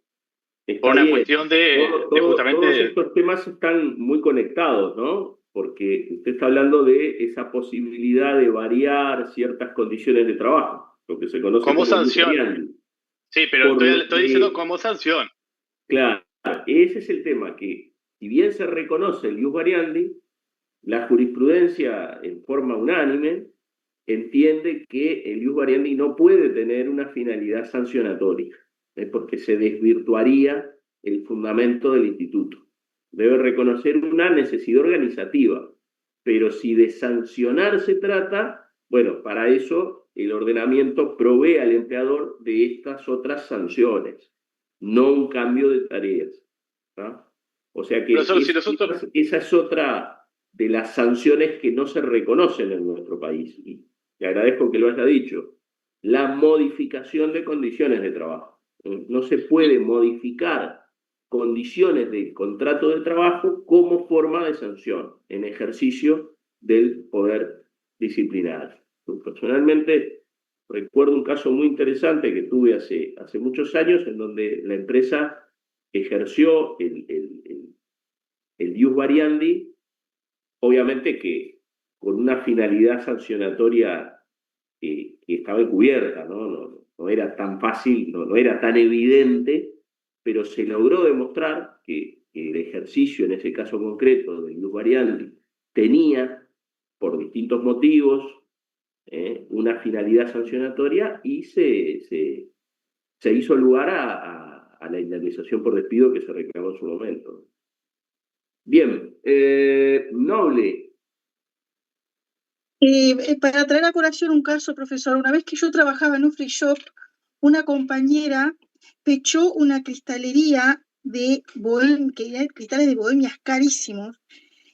por una cuestión de justamente... Todos estos temas están muy conectados, ¿no? Porque usted está hablando de esa posibilidad de variar ciertas condiciones de trabajo, lo que se conoce como sanción. Sí, pero estoy diciendo como sanción. Claro, ese es el tema, que si bien se reconoce el ius variandi, la jurisprudencia en forma unánime entiende que el ius variandi no puede tener una finalidad sancionatoria, porque se desvirtuaría el fundamento del instituto. Debe reconocer una necesidad organizativa, pero si de sancionar se trata, bueno, para eso el ordenamiento provee al empleador de estas otras sanciones, no un cambio de tareas, ¿no? O sea que esa es otra de las sanciones que no se reconocen en nuestro país. Y le agradezco que lo haya dicho. La modificación de condiciones de trabajo. No se puede modificar condiciones del contrato de trabajo como forma de sanción en ejercicio del poder disciplinario. Personalmente recuerdo un caso muy interesante que tuve hace muchos años en donde la empresa ejerció el ius variandi, obviamente que con una finalidad sancionatoria que estaba encubierta, no era tan fácil, no era tan evidente, pero se logró demostrar que el ejercicio, en ese caso concreto, del ius variandi, tenía, por distintos motivos, una finalidad sancionatoria y se hizo lugar a la indemnización por despido que se reclamó en su momento. Bien, Noble. Para traer a colación un caso, profesor, una vez que yo trabajaba en un free shop, una compañera pechó una cristalería de Bohemia, que eran cristales de Bohemias carísimos.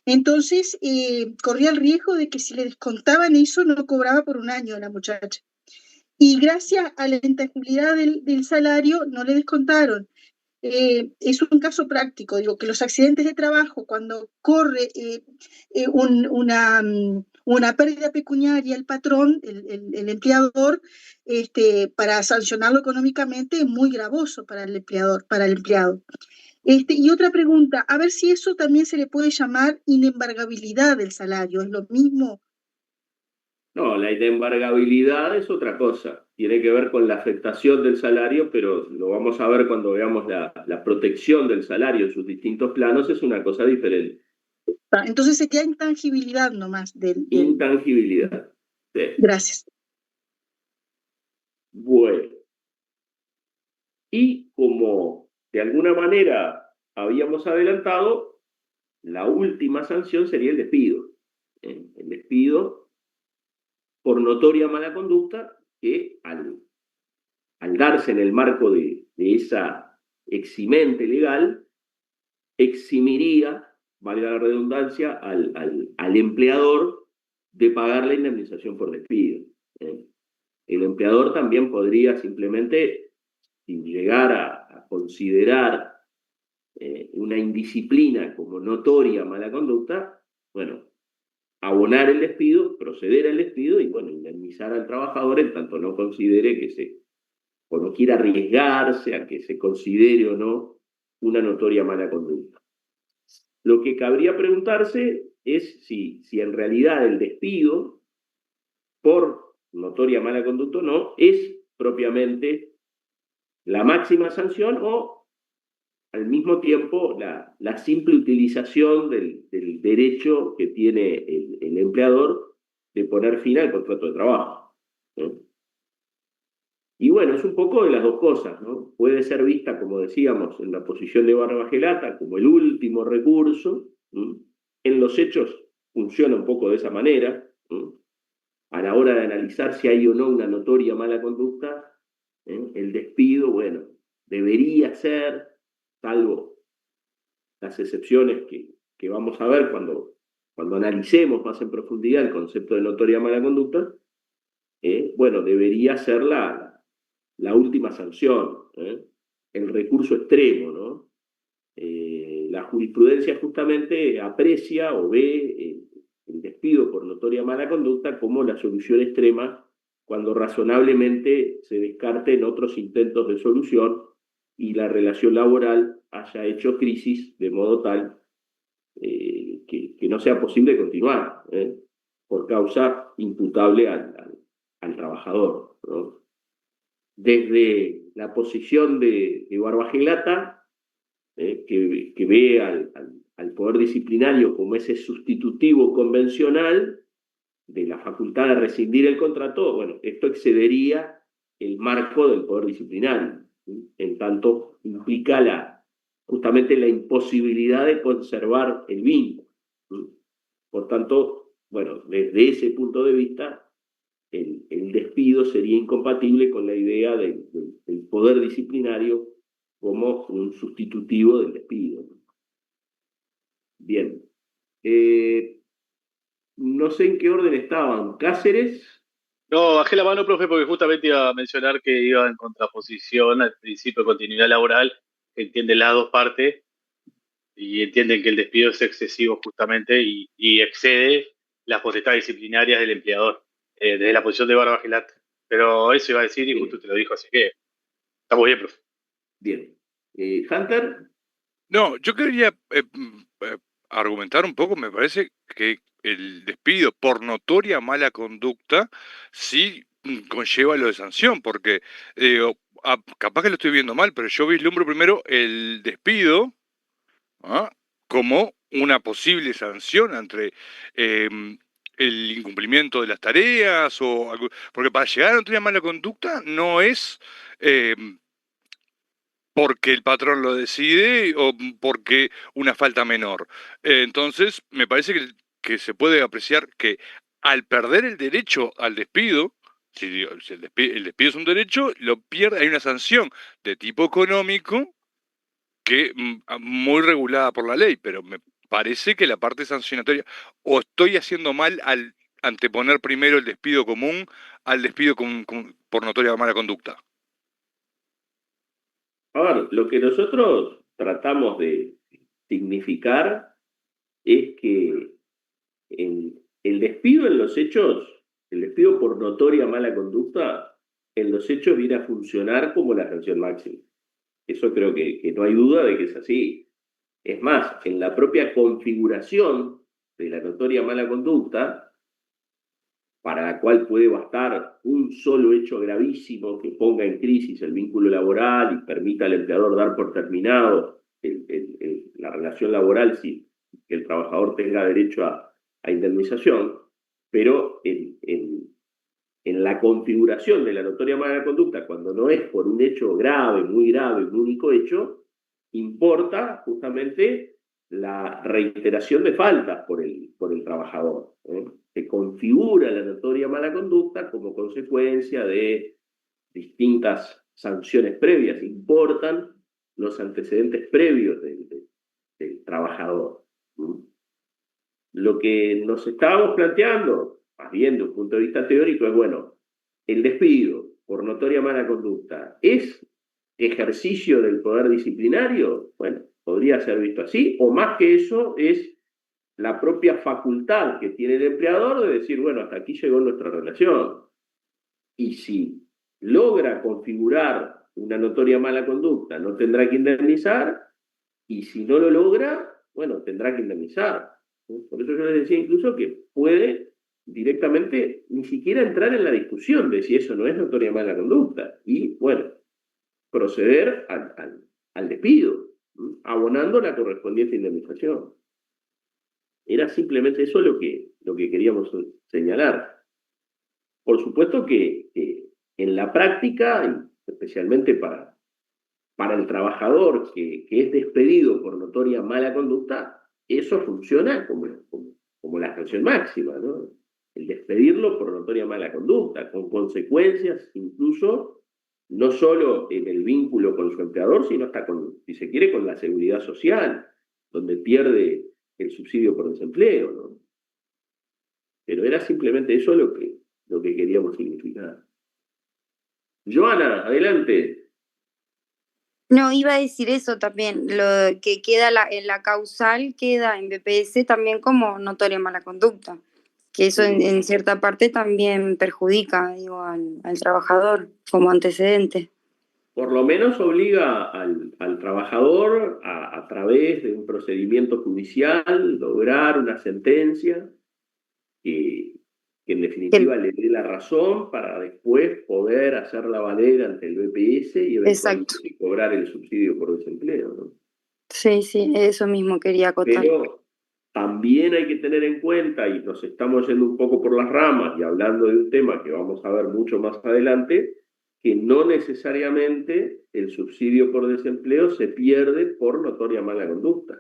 Entonces, corría el riesgo de que si le descontaban eso, no cobraba por un año la muchacha. Y gracias a la intangibilidad del salario, no le descontaron. Es un caso práctico, digo, que los accidentes de trabajo, cuando corre una pérdida pecuniaria el patrón, el empleador, para sancionarlo económicamente es muy gravoso para el empleador, para el empleado. Y otra pregunta, a ver si eso también se le puede llamar inembargabilidad del salario, ¿es lo mismo? No, la inembargabilidad es otra cosa. Tiene que ver con la afectación del salario, pero lo vamos a ver cuando veamos la protección del salario en sus distintos planos, es una cosa diferente. Entonces sería intangibilidad nomás del... Intangibilidad. Sí. Gracias. Bueno. Y como de alguna manera habíamos adelantado, la última sanción sería el despido. El despido por notoria mala conducta que al darse en el marco de esa eximente legal, eximiría, valga la redundancia, al empleador de pagar la indemnización por despido. El empleador también podría simplemente, sin llegar a considerar una indisciplina como notoria mala conducta, bueno, abonar el despido, proceder al despido y, bueno, indemnizar al trabajador en tanto no considere o no quiera arriesgarse a que se considere o no una notoria mala conducta. Lo que cabría preguntarse es si en realidad el despido por notoria mala conducta o no es propiamente la máxima sanción o al mismo tiempo la simple utilización del derecho que tiene el empleador de poner fin al contrato de trabajo, ¿no? Y bueno, es un poco de las dos cosas, ¿no? Puede ser vista, como decíamos, en la posición de Barbagelata como el último recurso, ¿no? En los hechos funciona un poco de esa manera, ¿no? A la hora de analizar si hay o no una notoria mala conducta, el despido, bueno, debería ser, salvo las excepciones que vamos a ver cuando analicemos más en profundidad el concepto de notoria mala conducta, bueno, debería ser la última sanción, el recurso extremo, ¿no? La jurisprudencia justamente aprecia o ve el despido por notoria mala conducta como la solución extrema cuando razonablemente se descarten otros intentos de solución y la relación laboral haya hecho crisis de modo tal que no sea posible continuar por causa imputable al trabajador, ¿no? Desde la posición de Barbagelata, que ve al poder disciplinario como ese sustitutivo convencional de la facultad de rescindir el contrato, bueno, esto excedería el marco del poder disciplinario, ¿sí? En tanto implica justamente la imposibilidad de conservar el vínculo, ¿sí? Por tanto, bueno, desde ese punto de vista, el despido sería incompatible con la idea del poder disciplinario como un sustitutivo del despido. Bien. No sé en qué orden estaban. Cáceres. No, bajé la mano, profe, porque justamente iba a mencionar que iba en contraposición al principio de continuidad laboral, que entiende las dos partes y entienden que el despido es excesivo justamente y excede las potestades disciplinarias del empleador, desde la posición de Barbagelata. Pero eso iba a decir y justo te lo dijo, así que estamos bien, profe. Bien. Hunter. No, yo quería argumentar un poco, me parece que el despido por notoria mala conducta sí conlleva lo de sanción, porque capaz que lo estoy viendo mal, pero yo vislumbro primero el despido como una posible sanción entre el incumplimiento de las tareas o algo, porque para llegar a notoria mala conducta no es porque el patrón lo decide o porque una falta menor. Entonces, me parece que se puede apreciar que al perder el derecho al despido, si el despido es un derecho, lo pierde, hay una sanción de tipo económico que muy regulada por la ley, pero me parece que la parte sancionatoria, o estoy haciendo mal al anteponer primero el despido común al despido por notoria mala conducta. A ver, lo que nosotros tratamos de significar es que el despido en los hechos, el despido por notoria mala conducta, en los hechos viene a funcionar como la sanción máxima. Eso creo que no hay duda de que es así. Es más, en la propia configuración de la notoria mala conducta, para la cual puede bastar un solo hecho gravísimo que ponga en crisis el vínculo laboral y permita al empleador dar por terminado la relación laboral si el trabajador tenga derecho a indemnización, pero en la configuración de la notoria mala conducta, cuando no es por un hecho grave, un único hecho, importa justamente la reiteración de faltas por el trabajador. Se configura la notoria mala conducta como consecuencia de distintas sanciones previas. Importan los antecedentes previos del trabajador. Lo que nos estábamos planteando, más bien de un punto de vista teórico, es, bueno, el despido por notoria mala conducta, ¿es ejercicio del poder disciplinario? Bueno, podría ser visto así, o más que eso, es la propia facultad que tiene el empleador de decir, bueno, hasta aquí llegó nuestra relación. Y si logra configurar una notoria mala conducta, no tendrá que indemnizar, y si no lo logra, bueno, tendrá que indemnizar. Por eso yo les decía incluso que puede directamente ni siquiera entrar en la discusión de si eso no es notoria mala conducta. Y, bueno, proceder al despido, abonando la correspondiente indemnización. Era simplemente eso lo que queríamos señalar. Por supuesto que en la práctica, y especialmente para el trabajador que es despedido por notoria mala conducta, eso funciona como la sanción máxima, ¿no? El despedirlo por notoria mala conducta, con consecuencias incluso, no solo en el vínculo con su empleador, sino hasta si se quiere, con la seguridad social, donde pierde el subsidio por desempleo, ¿no? Pero era simplemente eso lo que queríamos significar. Joana, adelante. No, iba a decir eso también, lo que queda en la causal queda en BPS también como notoria mala conducta, que eso en cierta parte también perjudica, digo, al trabajador como antecedente. Por lo menos obliga al trabajador a través de un procedimiento judicial lograr una sentencia que en definitiva le dé la razón para después poder hacerla valer ante el BPS y eventualmente cobrar el subsidio por desempleo, ¿no? Sí, eso mismo quería acotar. Pero también hay que tener en cuenta, y nos estamos yendo un poco por las ramas y hablando de un tema que vamos a ver mucho más adelante, que no necesariamente el subsidio por desempleo se pierde por notoria mala conducta.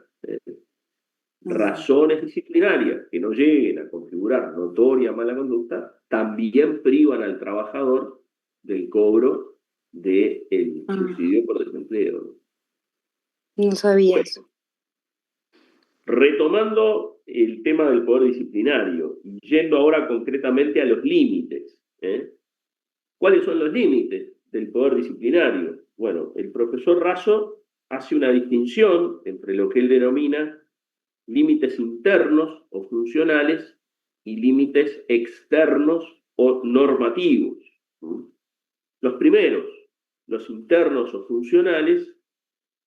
Razones disciplinarias que no lleguen a configurar notoria mala conducta también privan al trabajador del cobro del subsidio por desempleo. No sabía eso. Retomando el tema del poder disciplinario y yendo ahora concretamente a los límites. ¿Cuáles son los límites del poder disciplinario? Bueno, el profesor Raso hace una distinción entre lo que él denomina límites internos o funcionales y límites externos o normativos. Los primeros, los internos o funcionales,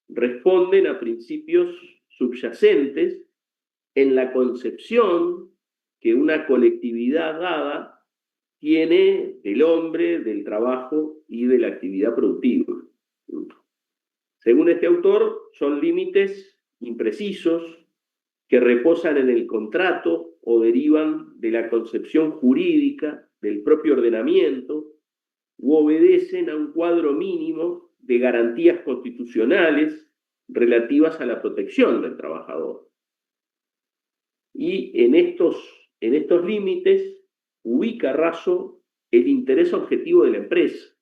responden a principios subyacentes en la concepción que una colectividad dada tiene del hombre, del trabajo y de la actividad productiva. Según este autor, son límites imprecisos que reposan en el contrato o derivan de la concepción jurídica del propio ordenamiento u obedecen a un cuadro mínimo de garantías constitucionales relativas a la protección del trabajador. Y en estos límites ubica Raso el interés objetivo de la empresa.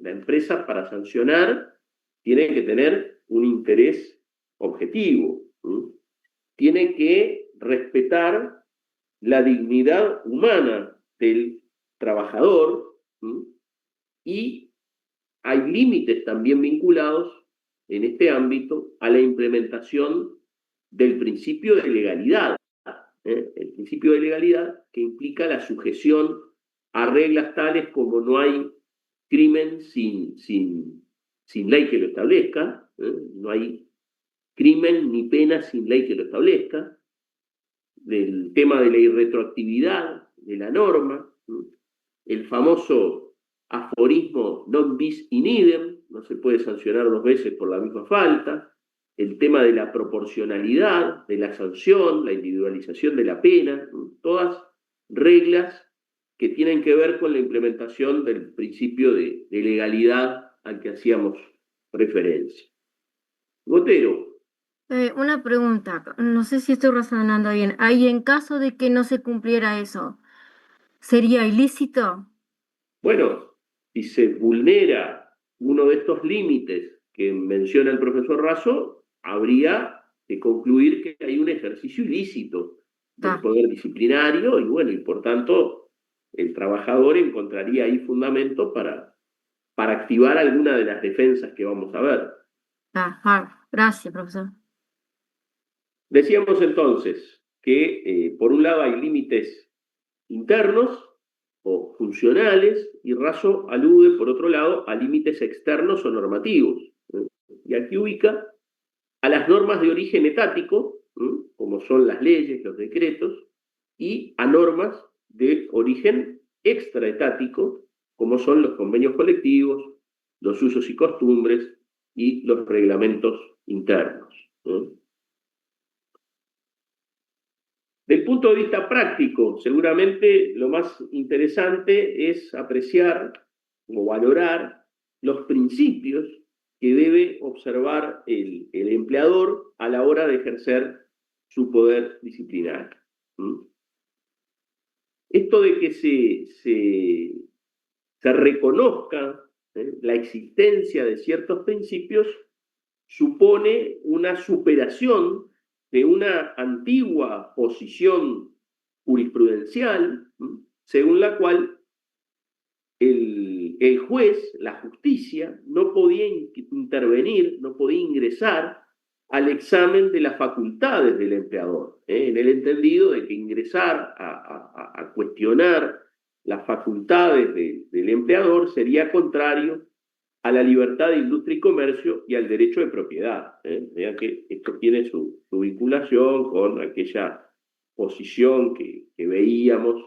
La empresa, para sancionar, tiene que tener un interés objetivo. Tiene que respetar la dignidad humana del trabajador, y hay límites también vinculados en este ámbito a la implementación del principio de legalidad. El principio de legalidad que implica la sujeción a reglas tales como no hay crimen sin ley que lo establezca, No hay crimen ni pena sin ley que lo establezca, del tema de la irretroactividad de la norma, el famoso aforismo non bis in idem, no se puede sancionar dos veces por la misma falta, el tema de la proporcionalidad de la sanción, la individualización de la pena, todas reglas que tienen que ver con la implementación del principio de legalidad al que hacíamos referencia. Botero. Una pregunta, no sé si estoy razonando bien. Ahí, en caso de que no se cumpliera eso, ¿sería ilícito? Bueno, si se vulnera uno de estos límites que menciona el profesor Razo, habría que concluir que hay un ejercicio ilícito del poder disciplinario y bueno, y por tanto el trabajador encontraría ahí fundamento para activar alguna de las defensas que vamos a ver. Gracias, profesor. Decíamos entonces que por un lado hay límites internos o funcionales y Razo alude por otro lado a límites externos o normativos. Y aquí ubica a las normas de origen etático, como son las leyes, los decretos, y a normas de origen extraetático, como son los convenios colectivos, los usos y costumbres y los reglamentos internos. Del punto de vista práctico, seguramente lo más interesante es apreciar o valorar los principios que debe observar el empleador a la hora de ejercer su poder disciplinario. Esto de que se reconozca la existencia de ciertos principios supone una superación de una antigua posición jurisprudencial, según la cual el juez, la justicia, no podía intervenir, no podía ingresar al examen de las facultades del empleador, en el entendido de que ingresar a cuestionar las facultades del empleador sería contrario a la libertad de industria y comercio y al derecho de propiedad. Vean que esto tiene su vinculación con aquella posición que veíamos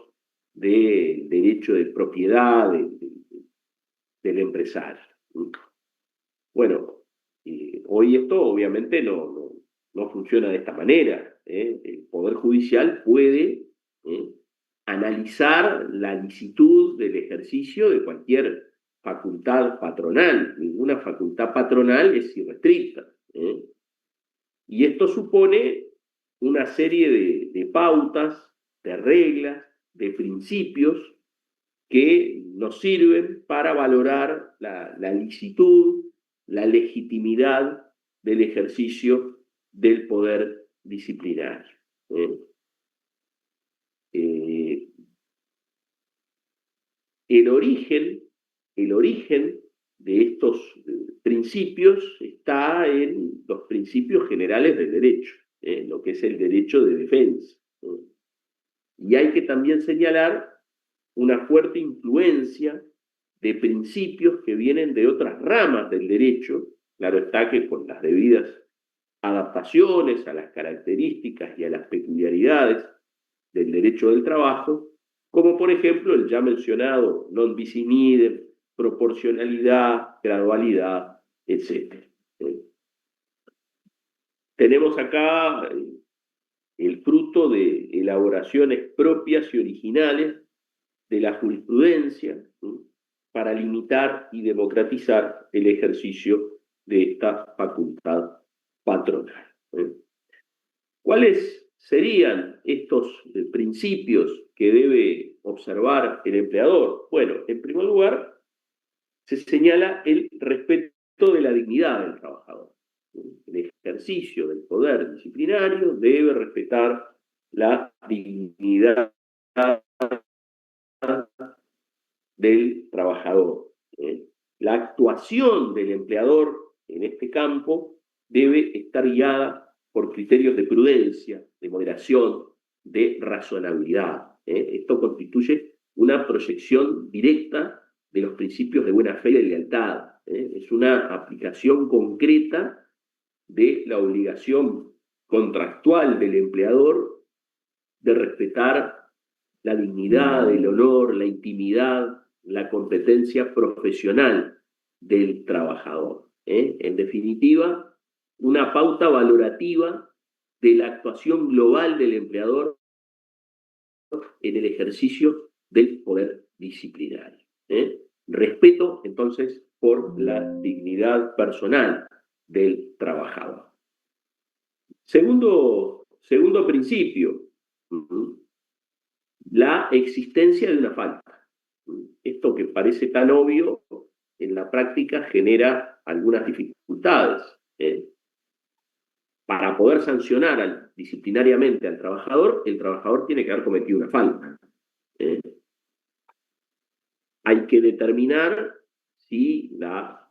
del derecho de propiedad del empresario. Bueno, hoy esto obviamente no funciona de esta manera. El Poder Judicial puede analizar la licitud del ejercicio de cualquier facultad patronal. Ninguna facultad patronal es irrestricta. Y esto supone una serie de pautas, de reglas, de principios que nos sirven para valorar la licitud, la legitimidad del ejercicio del poder disciplinario. El origen de estos principios está en los principios generales del derecho, lo que es el derecho de defensa. Y hay que también señalar una fuerte influencia de principios que vienen de otras ramas del derecho, claro está que con las debidas adaptaciones a las características y a las peculiaridades del derecho del trabajo, como por ejemplo el ya mencionado non bis in idem, proporcionalidad, gradualidad, etc. Tenemos acá el fruto de elaboraciones propias y originales de la jurisprudencia para limitar y democratizar el ejercicio de esta facultad patronal. ¿Cuáles serían estos principios que debe observar el empleador? Bueno, en primer lugar, se señala el respeto de la dignidad del trabajador. El ejercicio del poder disciplinario debe respetar la dignidad del trabajador. La actuación del empleador en este campo debe estar guiada por criterios de prudencia, de moderación, de razonabilidad. Esto constituye una proyección directa de los principios de buena fe y de lealtad. Es una aplicación concreta de la obligación contractual del empleador de respetar la dignidad, el honor, la intimidad, la competencia profesional del trabajador. En definitiva, una pauta valorativa de la actuación global del empleador en el ejercicio del poder disciplinario. Respeto, entonces, por la dignidad personal del trabajador. Segundo principio, la existencia de una falta. Esto que parece tan obvio, en la práctica genera algunas dificultades. Para poder sancionar disciplinariamente al trabajador, el trabajador tiene que haber cometido una falta. Hay que determinar si la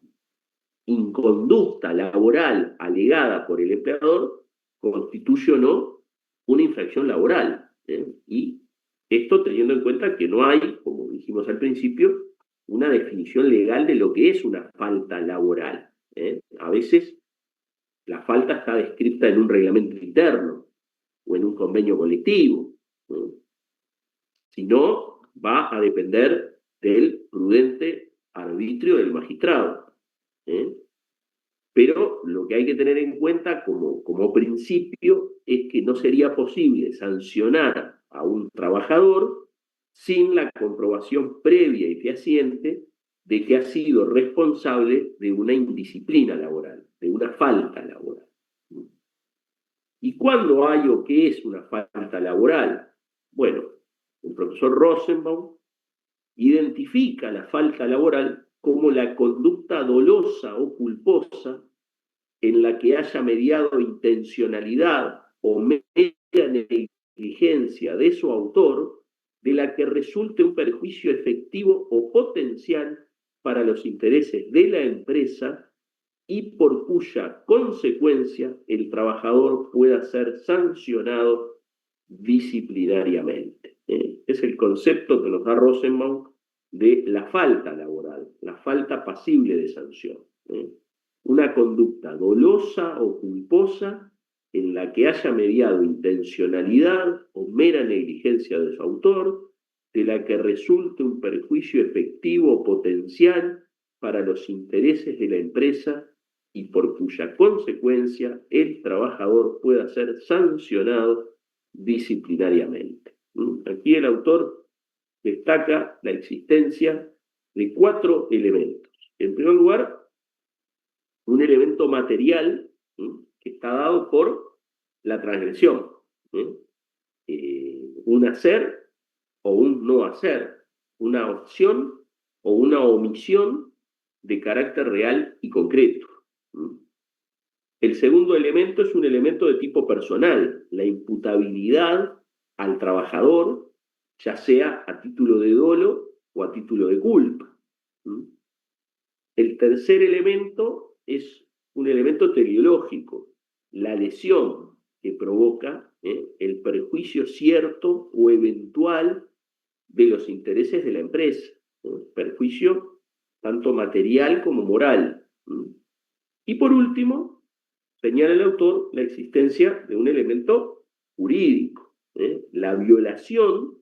inconducta laboral alegada por el empleador constituye o no una infracción laboral. Y esto teniendo en cuenta que no hay, como dijimos al principio, una definición legal de lo que es una falta laboral. A veces la falta está descrita en un reglamento interno o en un convenio colectivo. Si no, va a depender del prudente arbitrio del magistrado. Pero lo que hay que tener en cuenta como principio es que no sería posible sancionar a un trabajador sin la comprobación previa y fehaciente de que ha sido responsable de una indisciplina laboral, de una falta laboral. ¿Y cuándo hay o qué es una falta laboral? Bueno, el profesor Rosenbaum identifica la falta laboral como la conducta dolosa o culposa en la que haya mediado intencionalidad o mera negligencia de su autor, de la que resulte un perjuicio efectivo o potencial para los intereses de la empresa y por cuya consecuencia el trabajador pueda ser sancionado disciplinariamente. Es el concepto que nos da Rosenbaum de la falta laboral, la falta pasible de sanción. Una conducta dolosa o culposa en la que haya mediado intencionalidad o mera negligencia de su autor, de la que resulte un perjuicio efectivo o potencial para los intereses de la empresa y por cuya consecuencia el trabajador pueda ser sancionado disciplinariamente. Aquí el autor destaca la existencia de 4 elementos. En primer lugar, un elemento material que está dado por la transgresión. Un hacer o un no hacer, una opción o una omisión de carácter real y concreto. El segundo elemento es un elemento de tipo personal, la imputabilidad al trabajador, ya sea a título de dolo o a título de culpa. El tercer elemento es un elemento teleológico, la lesión que provoca el perjuicio cierto o eventual de los intereses de la empresa, perjuicio tanto material como moral. Y por último, señala el autor la existencia de un elemento jurídico, la violación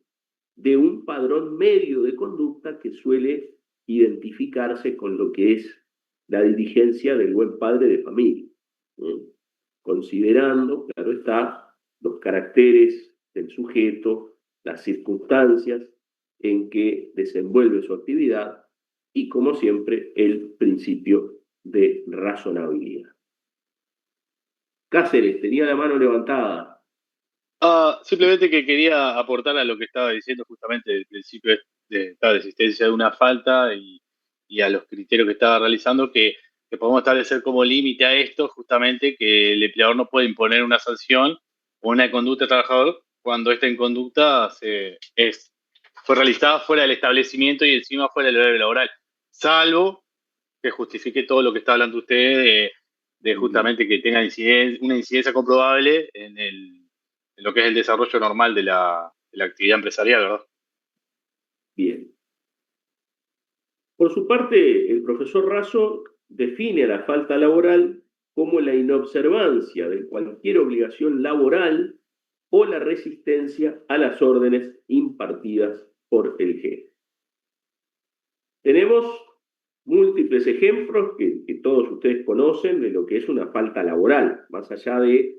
de un padrón medio de conducta que suele identificarse con lo que es la diligencia del buen padre de familia, considerando, claro está, los caracteres del sujeto, las circunstancias en que desenvuelve su actividad y, como siempre, el principio de razonabilidad. Cáceres, tenía la mano levantada. Simplemente que quería aportar a lo que estaba diciendo justamente del principio de existencia de una falta y a los criterios que estaba realizando, que podemos establecer como límite a esto justamente que el empleador no puede imponer una sanción o una conducta al trabajador cuando esta inconducta fue realizada fuera del establecimiento y encima fuera del horario laboral, salvo que justifique todo lo que está hablando usted de justamente que tenga una incidencia comprobable en lo que es el desarrollo normal de la actividad empresarial, ¿verdad? Bien. Por su parte, el profesor Raso define la falta laboral como la inobservancia de cualquier obligación laboral o la resistencia a las órdenes impartidas por el jefe. Tenemos múltiples ejemplos que todos ustedes conocen de lo que es una falta laboral, más allá de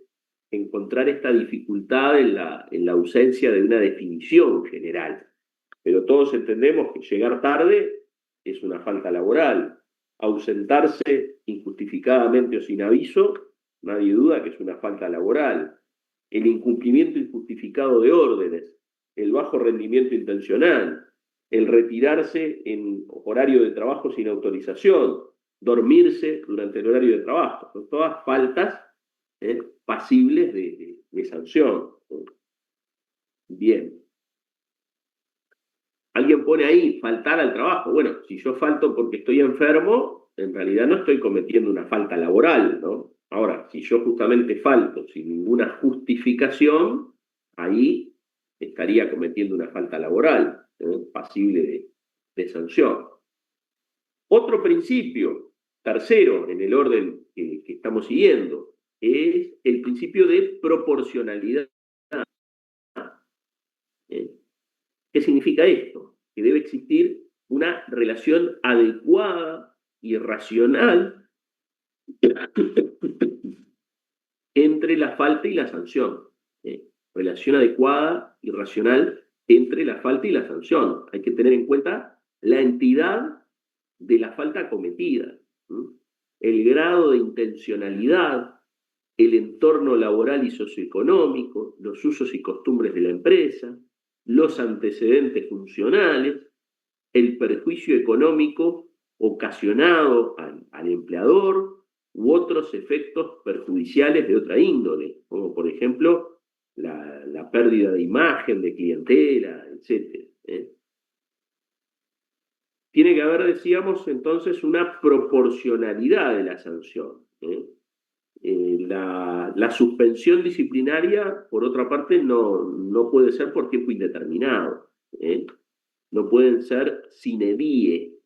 encontrar esta dificultad en la ausencia de una definición general. Pero todos entendemos que llegar tarde es una falta laboral. Ausentarse injustificadamente o sin aviso, nadie duda que es una falta laboral. El incumplimiento injustificado de órdenes, el bajo rendimiento intencional, el retirarse en horario de trabajo sin autorización, dormirse durante el horario de trabajo, son todas faltas pasibles de sanción. Bien. Alguien pone ahí, faltar al trabajo. Bueno, si yo falto porque estoy enfermo, en realidad no estoy cometiendo una falta laboral, ¿no? Ahora, si yo justamente falto sin ninguna justificación, ahí estaría cometiendo una falta laboral, pasible de sanción. Otro principio, tercero en el orden que estamos siguiendo, es el principio de proporcionalidad. ¿Qué significa esto? Que debe existir una relación adecuada y racional entre la falta y la sanción. Relación adecuada y racional entre la falta y la sanción. Hay que tener en cuenta la entidad de la falta cometida, el grado de intencionalidad, el entorno laboral y socioeconómico, los usos y costumbres de la empresa, los antecedentes funcionales, el perjuicio económico ocasionado al empleador u otros efectos perjudiciales de otra índole, como por ejemplo la pérdida de imagen, de clientela, etc. Tiene que haber, decíamos, entonces, una proporcionalidad de la sanción. La suspensión disciplinaria, por otra parte, no puede ser por tiempo indeterminado. No pueden ser sine die,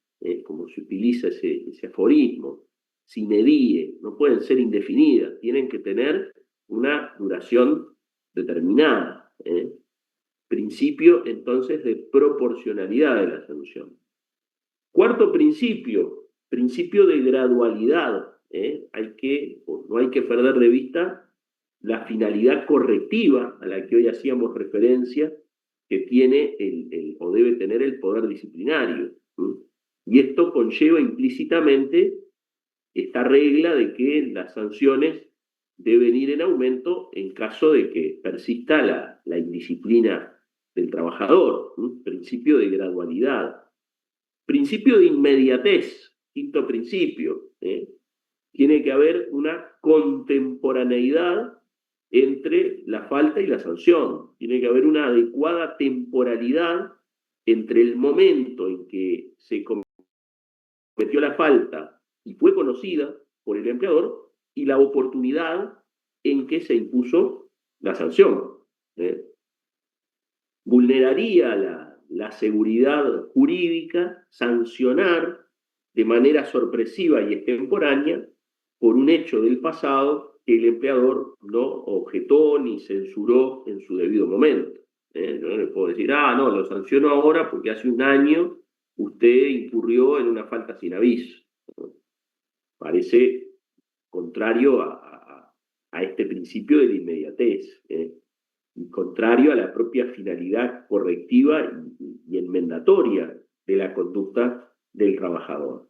como se utiliza ese aforismo. Sine die, no pueden ser indefinidas, tienen que tener una duración determinada. Principio, entonces, de proporcionalidad de la sanción. Cuarto principio, principio de gradualidad. No hay que perder de vista la finalidad correctiva a la que hoy hacíamos referencia que tiene o debe tener el poder disciplinario. Y esto conlleva implícitamente esta regla de que las sanciones deben ir en aumento en caso de que persista la indisciplina del trabajador. Principio de gradualidad. Principio de inmediatez. Quinto principio. Tiene que haber una contemporaneidad entre la falta y la sanción. Tiene que haber una adecuada temporalidad entre el momento en que se cometió la falta y fue conocida por el empleador y la oportunidad en que se impuso la sanción. Vulneraría la seguridad jurídica sancionar de manera sorpresiva y extemporánea por un hecho del pasado que el empleador no objetó ni censuró en su debido momento. Yo no le puedo decir, no, lo sanciono ahora porque hace un año usted incurrió en una falta sin aviso. Parece contrario a este principio de la inmediatez, y contrario a la propia finalidad correctiva y enmendatoria de la conducta del trabajador.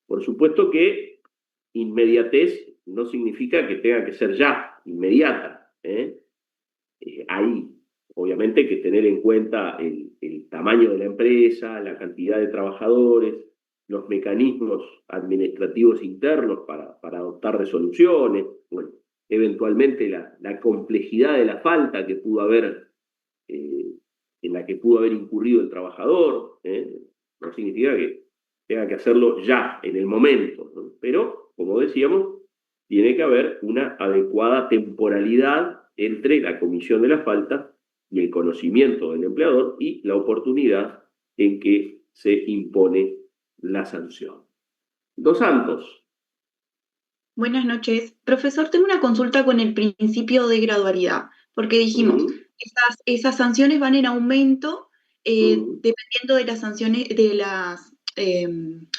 Por supuesto que inmediatez no significa que tenga que ser ya, inmediata. Hay, obviamente, que tener en cuenta el tamaño de la empresa, la cantidad de trabajadores, los mecanismos administrativos internos para adoptar resoluciones, bueno, eventualmente la complejidad de la falta que pudo haber, en la que pudo haber incurrido el trabajador. No significa que tenga que hacerlo ya, en el momento, ¿no? Pero, como decíamos, tiene que haber una adecuada temporalidad entre la comisión de la falta y el conocimiento del empleador y la oportunidad en que se impone la sanción. Dos Santos. Buenas noches. Profesor, tengo una consulta con el principio de gradualidad, porque dijimos, esas sanciones van en aumento dependiendo de las sanciones, de las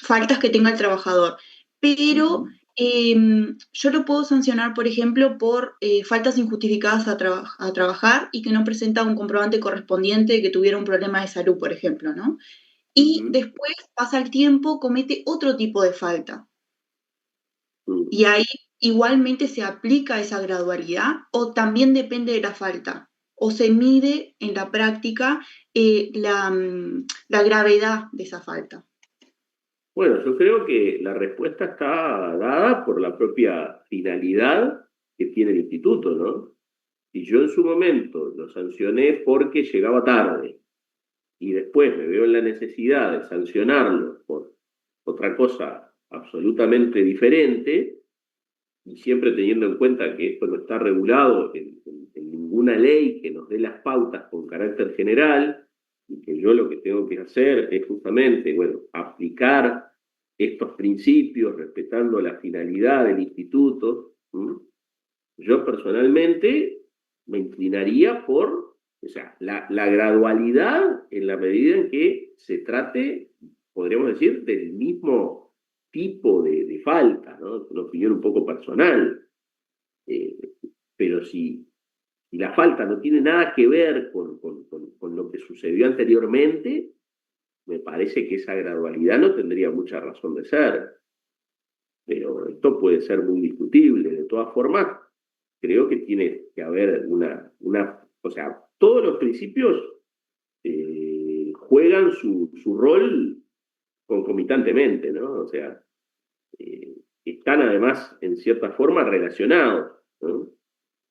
faltas que tenga el trabajador. Pero yo lo puedo sancionar, por ejemplo, por faltas injustificadas a trabajar y que no presenta un comprobante correspondiente de que tuviera un problema de salud, por ejemplo, ¿no? Y después pasa el tiempo, comete otro tipo de falta. Y ahí igualmente se aplica esa gradualidad o también depende de la falta o se mide en la práctica la gravedad de esa falta. Bueno, yo creo que la respuesta está dada por la propia finalidad que tiene el instituto, ¿no? Si yo en su momento lo sancioné porque llegaba tarde y después me veo en la necesidad de sancionarlo por otra cosa absolutamente diferente, y siempre teniendo en cuenta que esto no está regulado en ninguna ley que nos dé las pautas con carácter general, y que yo lo que tengo que hacer es justamente, bueno, aplicar estos principios respetando la finalidad del instituto. Yo personalmente me inclinaría por, o sea, la gradualidad en la medida en que se trate, podríamos decir, del mismo tipo de falta, ¿no? Es una opinión un poco personal. Pero si la falta no tiene nada que ver con lo que sucedió anteriormente, me parece que esa gradualidad no tendría mucha razón de ser. Pero esto puede ser muy discutible. De todas formas, creo que tiene que haber o sea, todos los principios juegan su rol concomitantemente, ¿no? O sea, están además en cierta forma relacionados, ¿no?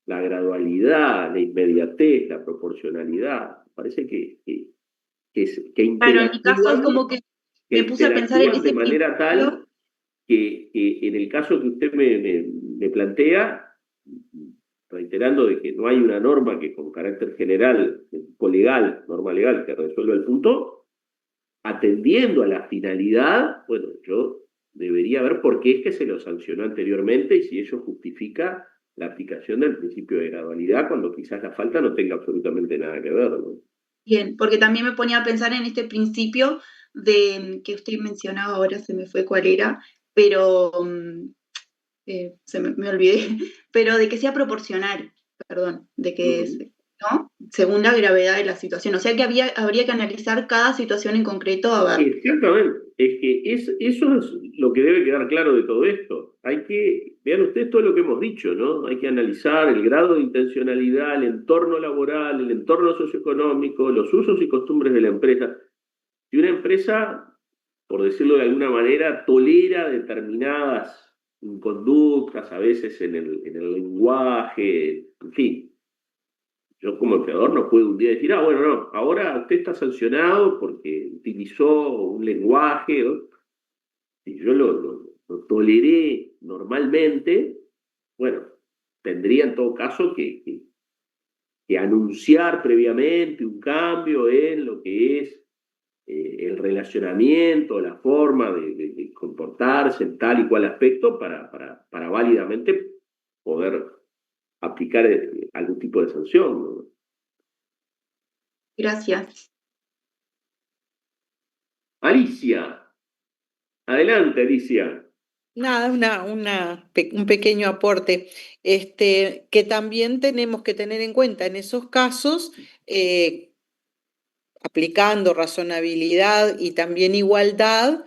La gradualidad, la inmediatez, la proporcionalidad, parece que Claro, en mi caso es interactúan, como que me puse a pensar en de ese manera principio. tal que en el caso que usted me plantea, reiterando de que no hay una norma que con carácter general, legal, norma legal, que resuelva el punto, atendiendo a la finalidad, bueno, yo debería ver por qué es que se lo sancionó anteriormente y si ello justifica la aplicación del principio de gradualidad cuando quizás la falta no tenga absolutamente nada que ver, ¿no? Bien, porque también me ponía a pensar en este principio de que usted mencionaba, ahora se me fue cuál era, pero me olvidé, pero de que sea proporcional, perdón, de que, ¿no? Según la gravedad de la situación. O sea que habría que analizar cada situación en concreto a ver. Exactamente, es que eso es lo que debe quedar claro de todo esto. Vean ustedes todo lo que hemos dicho, ¿no? Hay que analizar el grado de intencionalidad, el entorno laboral, el entorno socioeconómico, los usos y costumbres de la empresa. Si una empresa, por decirlo de alguna manera, tolera determinadas conductas, a veces en el lenguaje, en fin, yo como empleador no puedo un día decir, bueno, no, ahora usted está sancionado porque utilizó un lenguaje, ¿no? Si yo lo toleré normalmente, bueno, tendría en todo caso que anunciar previamente un cambio en lo que es el relacionamiento, la forma de comportarse en tal y cual aspecto para válidamente poder aplicar algún tipo de sanción, ¿no? Gracias. Alicia, adelante, Alicia. Nada, un pequeño aporte, que también tenemos que tener en cuenta en esos casos, aplicando razonabilidad y también igualdad,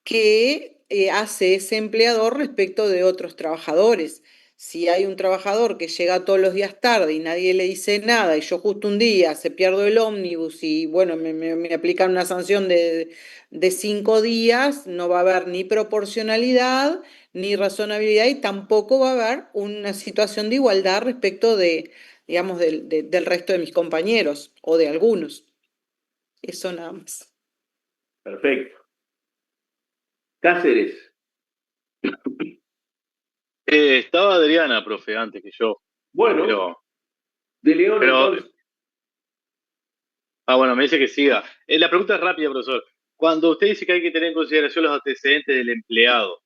que hace ese empleador respecto de otros trabajadores. Si hay un trabajador que llega todos los días tarde y nadie le dice nada y yo justo un día se pierdo el ómnibus y bueno, me aplican una sanción de 5 días, no va a haber ni proporcionalidad ni razonabilidad y tampoco va a haber una situación de igualdad respecto de, digamos, del resto de mis compañeros o de algunos. Eso nada más. Perfecto. Cáceres. Estaba Adriana, profe, antes que yo. Bueno, de León entonces. Bueno, me dice que siga. La pregunta es rápida, profesor. Cuando usted dice que hay que tener en consideración los antecedentes del empleado,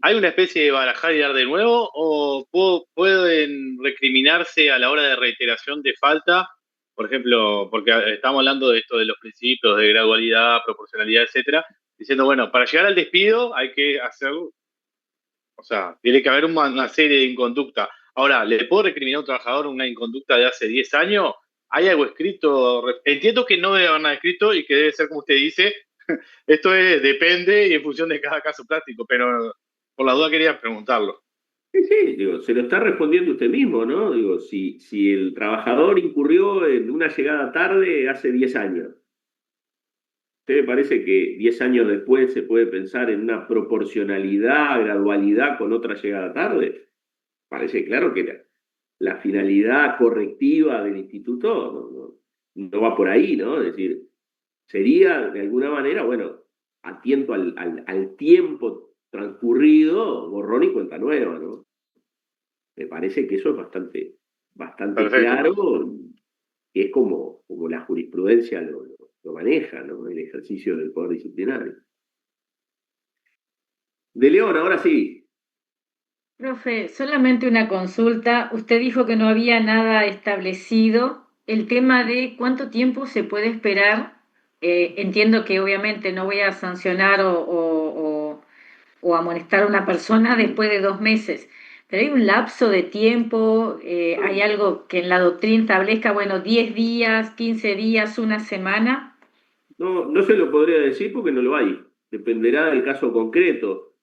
¿Hay una especie de barajar y dar de nuevo o pueden recriminarse a la hora de reiteración de falta? Por ejemplo, porque estamos hablando de esto de los principios de gradualidad, proporcionalidad, etcétera, diciendo, bueno, para llegar al despido hay que hacer, o sea, tiene que haber una serie de inconducta. Ahora, ¿le puedo recriminar a un trabajador una inconducta de hace 10 años? ¿Hay algo escrito? Entiendo que no debe haber nada escrito y que debe ser como usted dice. Esto depende y en función de cada caso práctico, pero por la duda quería preguntarlo. Sí, digo, se lo está respondiendo usted mismo, ¿no? Digo, si el trabajador incurrió en una llegada tarde hace 10 años, ¿usted le parece que 10 años después se puede pensar en una proporcionalidad, gradualidad con otra llegada tarde? Parece claro que la finalidad correctiva del instituto no va por ahí, ¿no? Es decir, sería de alguna manera, bueno, atiento al tiempo transcurrido, borrón y cuenta nueva, ¿no? Me parece que eso es bastante Perfecto. claro, que es como la jurisprudencia lo maneja, ¿no? El ejercicio del poder disciplinario. De León, ahora sí. Profe, solamente una consulta. Usted dijo que no había nada establecido. El tema de cuánto tiempo se puede esperar. Entiendo que obviamente no voy a sancionar o amonestar a una persona después de 2 meses, pero hay un lapso de tiempo, hay algo que en la doctrina establezca, bueno, 10 días, 15 días, una semana. No se lo podría decir porque no lo hay. Dependerá del caso concreto.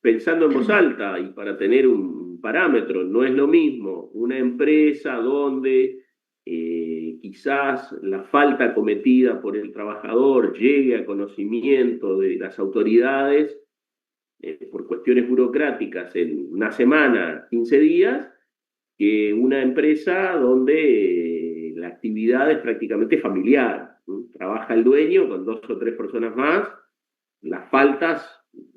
Pensando en voz alta y para tener un parámetro, no es lo mismo una empresa donde quizás la falta cometida por el trabajador llegue a conocimiento de las autoridades por cuestiones burocráticas en una semana, 15 días, que una empresa donde la actividad es prácticamente familiar, ¿no? Trabaja el dueño con 2 o 3 personas más, las faltas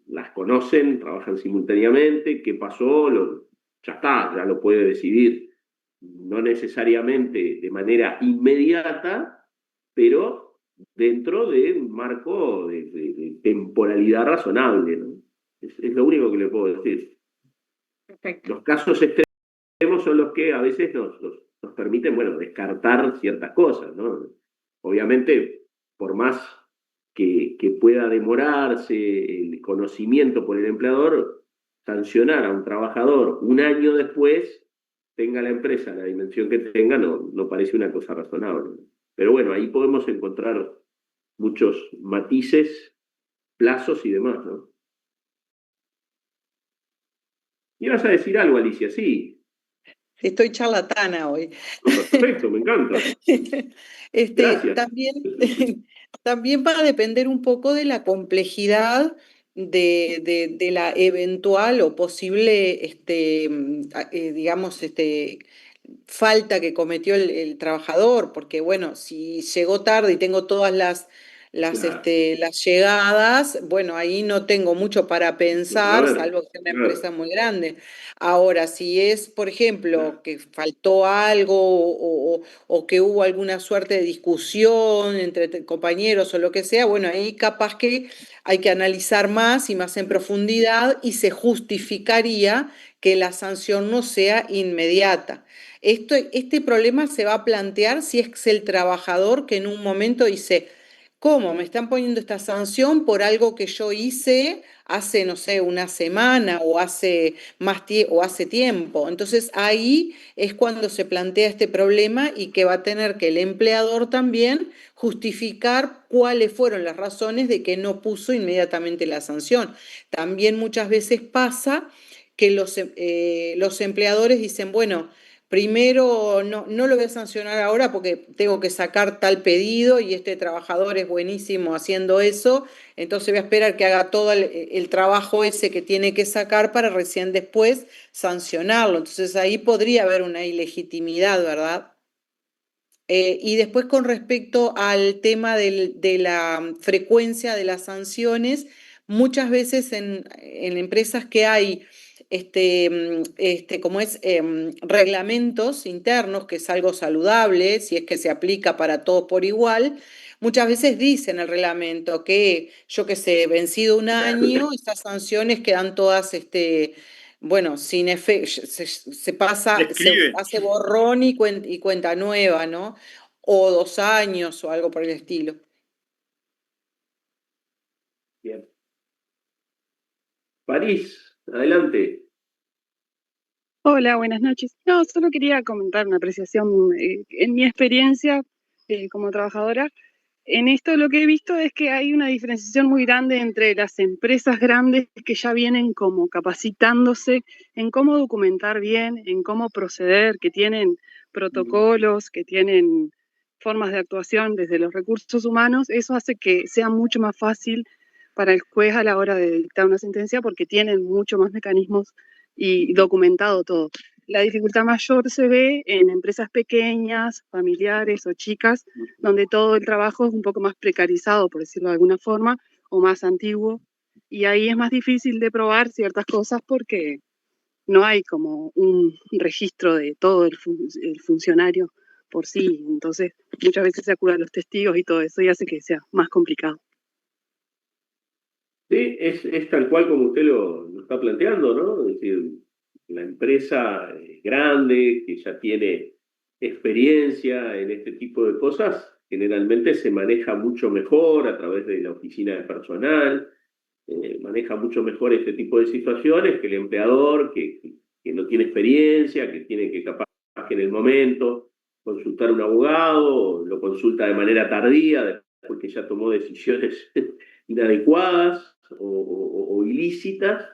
las conocen, trabajan simultáneamente, qué pasó, ya está, ya lo puede decidir, no necesariamente de manera inmediata, pero dentro de un marco de temporalidad razonable, ¿no? Es lo único que le puedo decir. Perfecto. Los casos extremos son los que a veces nos permiten, bueno, descartar ciertas cosas, ¿no? Obviamente, por más que pueda demorarse el conocimiento por el empleador, sancionar a un trabajador un año después, tenga la empresa la dimensión que tenga, no parece una cosa razonable. Pero bueno, ahí podemos encontrar muchos matices, plazos y demás, ¿no? ¿Ibas a decir algo, Alicia? Sí. Estoy charlatana hoy. Perfecto, me encanta. Gracias. También va a depender un poco de la complejidad de la eventual o posible, digamos, falta que cometió el trabajador, porque bueno, si llegó tarde y tengo todas las llegadas, bueno, ahí no tengo mucho para pensar, salvo que sea una empresa muy grande. Ahora, si es, por ejemplo, que faltó algo o que hubo alguna suerte de discusión entre compañeros o lo que sea, bueno, ahí capaz que hay que analizar más y más en profundidad y se justificaría que la sanción no sea inmediata. Este problema se va a plantear si es el trabajador que en un momento dice, ¿cómo me están poniendo esta sanción por algo que yo hice hace, no sé, una semana o hace tiempo? Entonces ahí es cuando se plantea este problema y que va a tener que el empleador también justificar cuáles fueron las razones de que no puso inmediatamente la sanción. También muchas veces pasa que los empleadores dicen, bueno, primero no lo voy a sancionar ahora porque tengo que sacar tal pedido y este trabajador es buenísimo haciendo eso, entonces voy a esperar que haga todo el trabajo ese que tiene que sacar para recién después sancionarlo. Entonces ahí podría haber una ilegitimidad, ¿verdad? Y después con respecto al tema de la frecuencia de las sanciones, muchas veces en empresas que hay reglamentos internos, que es algo saludable, si es que se aplica para todos por igual, muchas veces dice en el reglamento que, yo qué sé, vencido un año, estas sanciones quedan todas, bueno, sin efecto, se Describe. hace borrón y cuenta nueva, ¿no? O 2 años o algo por el estilo. Bien. París, adelante. Hola, buenas noches. No, solo quería comentar una apreciación. En mi experiencia como trabajadora, en esto lo que he visto es que hay una diferenciación muy grande entre las empresas grandes que ya vienen como capacitándose en cómo documentar bien, en cómo proceder, que tienen protocolos, que tienen formas de actuación desde los recursos humanos. Eso hace que sea mucho más fácil para el juez a la hora de dictar una sentencia porque tienen mucho más mecanismos y documentado todo. La dificultad mayor se ve en empresas pequeñas, familiares o chicas, donde todo el trabajo es un poco más precarizado, por decirlo de alguna forma, o más antiguo, y ahí es más difícil de probar ciertas cosas porque no hay como un registro de todo el funcionario por sí, entonces muchas veces se acudan los testigos y todo eso y hace que sea más complicado. Sí, es tal cual como usted lo está planteando, ¿no? Es decir, la empresa grande que ya tiene experiencia en este tipo de cosas, generalmente se maneja mucho mejor a través de la oficina de personal, maneja mucho mejor este tipo de situaciones que el empleador que no tiene experiencia, que tiene que capaz que en el momento consultar a un abogado, lo consulta de manera tardía, después que ya tomó decisiones inadecuadas o ilícitas,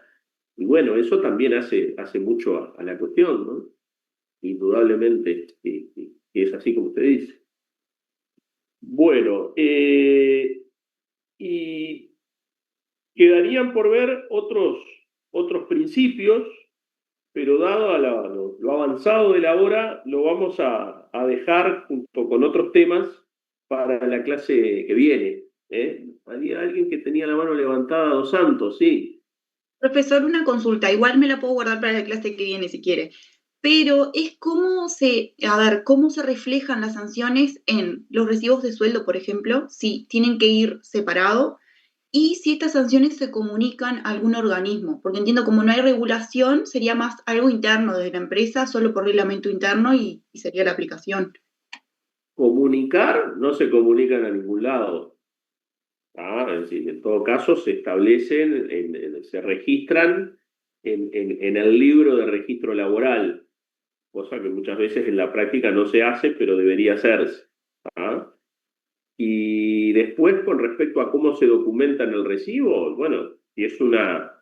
y bueno, eso también hace mucho a la cuestión, ¿no? Indudablemente que es así como usted dice. Bueno, y quedarían por ver otros principios, pero dado a lo avanzado de la hora, lo vamos a dejar junto con otros temas para la clase que viene. Había alguien que tenía la mano levantada, Dos Santos, sí. Profesor, una consulta, igual me la puedo guardar para la clase que viene si quiere, pero es cómo cómo se reflejan las sanciones en los recibos de sueldo, por ejemplo, si tienen que ir separado y si estas sanciones se comunican a algún organismo, porque entiendo como no hay regulación, sería más algo interno de la empresa, solo por reglamento interno y sería la aplicación. Comunicar, no se comunican a ningún lado. Es decir, en todo caso se establecen, se registran en el libro de registro laboral, cosa que muchas veces en la práctica no se hace, pero debería hacerse. Y después, con respecto a cómo se documenta en el recibo, bueno, si es una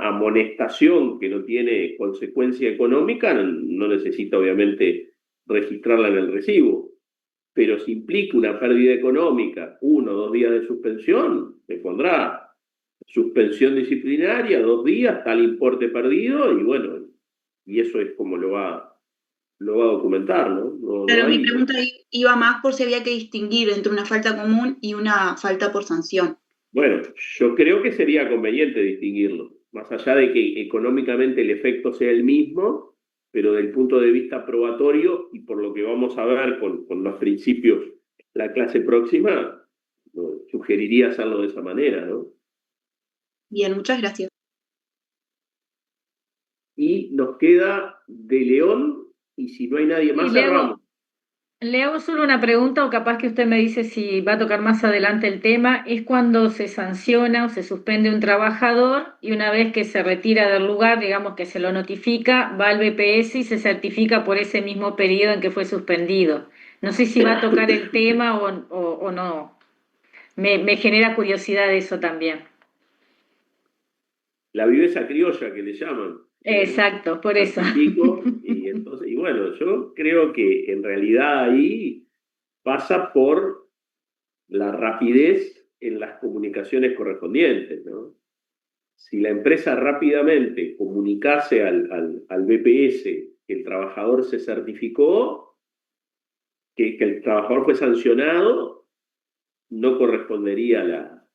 amonestación que no tiene consecuencia económica, no necesita obviamente registrarla en el recibo. Pero si implica una pérdida económica, 1 o 2 días de suspensión, se pondrá suspensión disciplinaria, 2 días, tal importe perdido, y bueno, y eso es como lo va a documentar, ¿no? Claro, No mi hay, pregunta iba más por si había que distinguir entre una falta común y una falta por sanción. Bueno, yo creo que sería conveniente distinguirlo, más allá de que económicamente el efecto sea el mismo, pero del punto de vista probatorio y por lo que vamos a ver con los principios la clase próxima, sugeriría hacerlo de esa manera, ¿no? Bien, muchas gracias. Y nos queda de León, y si no hay nadie más, cerramos. Le hago solo una pregunta, o capaz que usted me dice si va a tocar más adelante el tema, es cuando se sanciona o se suspende un trabajador y una vez que se retira del lugar, digamos que se lo notifica, va al BPS y se certifica por ese mismo periodo en que fue suspendido. No sé si va a tocar el tema o no. Me genera curiosidad eso también. La viveza criolla que le llaman. Exacto, por eso. Y bueno, yo creo que en realidad ahí pasa por la rapidez en las comunicaciones correspondientes, ¿no? Si la empresa rápidamente comunicase al BPS que el trabajador se certificó, que el trabajador fue sancionado, no correspondería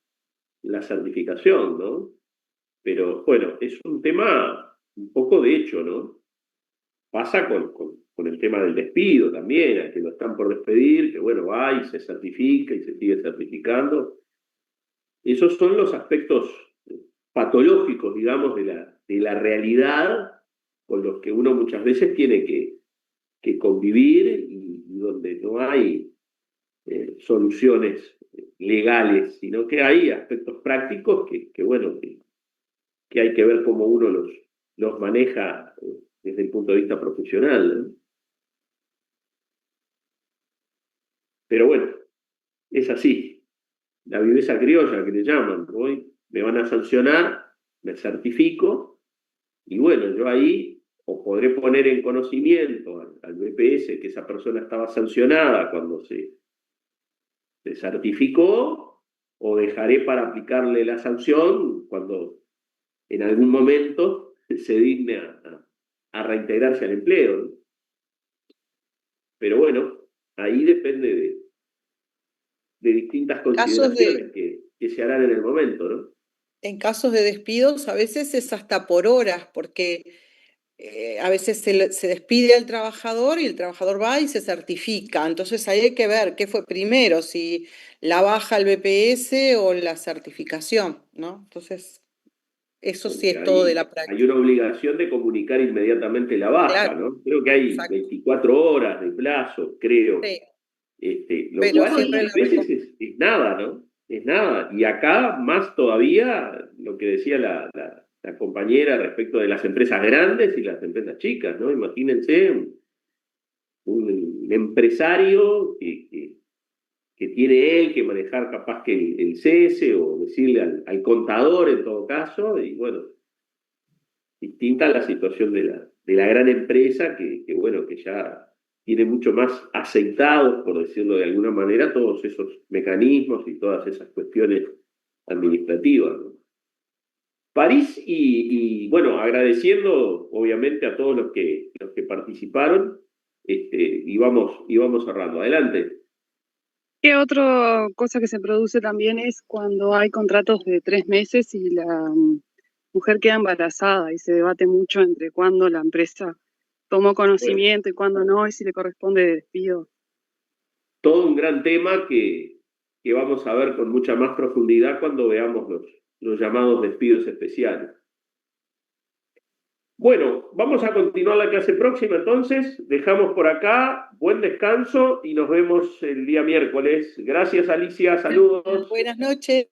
la certificación, ¿no? Pero bueno, es un tema un poco de hecho, ¿no? Pasa con con el tema del despido también, a que lo están por despedir, que bueno, va y se certifica y se sigue certificando. Esos son los aspectos patológicos, digamos, de la realidad con los que uno muchas veces tiene que convivir y donde no hay soluciones legales, sino que hay aspectos prácticos que bueno, que hay que ver cómo uno los maneja desde el punto de vista profesional, ¿no? Pero bueno, es así. La viveza criolla que le llaman. Hoy me van a sancionar, me certifico, y bueno, yo ahí o podré poner en conocimiento al BPS que esa persona estaba sancionada cuando se certificó, o dejaré para aplicarle la sanción cuando en algún momento se digne a reintegrarse al empleo, ¿no? Pero bueno, ahí depende de distintas consideraciones que se harán en el momento, ¿no? En casos de despidos a veces es hasta por horas, porque a veces se despide al trabajador y el trabajador va y se certifica. Entonces ahí hay que ver qué fue primero, si la baja al BPS o la certificación, ¿no? Entonces, eso sí es todo de la práctica. Hay una obligación de comunicar inmediatamente la baja, Claro, ¿no? Creo que hay exacto. 24 horas de plazo, creo. Sí. Lo Pero cual siempre muchas veces es nada, ¿no? Es nada. Y acá más todavía lo que decía la compañera respecto de las empresas grandes y las empresas chicas, ¿no? Imagínense un empresario que tiene él que manejar capaz que el cese o decirle al contador en todo caso, y bueno, distinta la situación de la gran empresa que bueno, que ya tiene mucho más aceitados, por decirlo de alguna manera, todos esos mecanismos y todas esas cuestiones administrativas, ¿no? París, y bueno, agradeciendo obviamente a todos los que participaron, y vamos cerrando. Adelante. ¿Qué otra cosa que se produce también es cuando hay contratos de 3 meses y la mujer queda embarazada y se debate mucho entre cuándo la empresa tomó conocimiento y cuándo no, y si le corresponde despido? Todo un gran tema que vamos a ver con mucha más profundidad cuando veamos los llamados despidos especiales. Bueno, vamos a continuar la clase próxima entonces. Dejamos por acá. Buen descanso y nos vemos el día miércoles. Gracias, Alicia. Saludos. Buenas noches.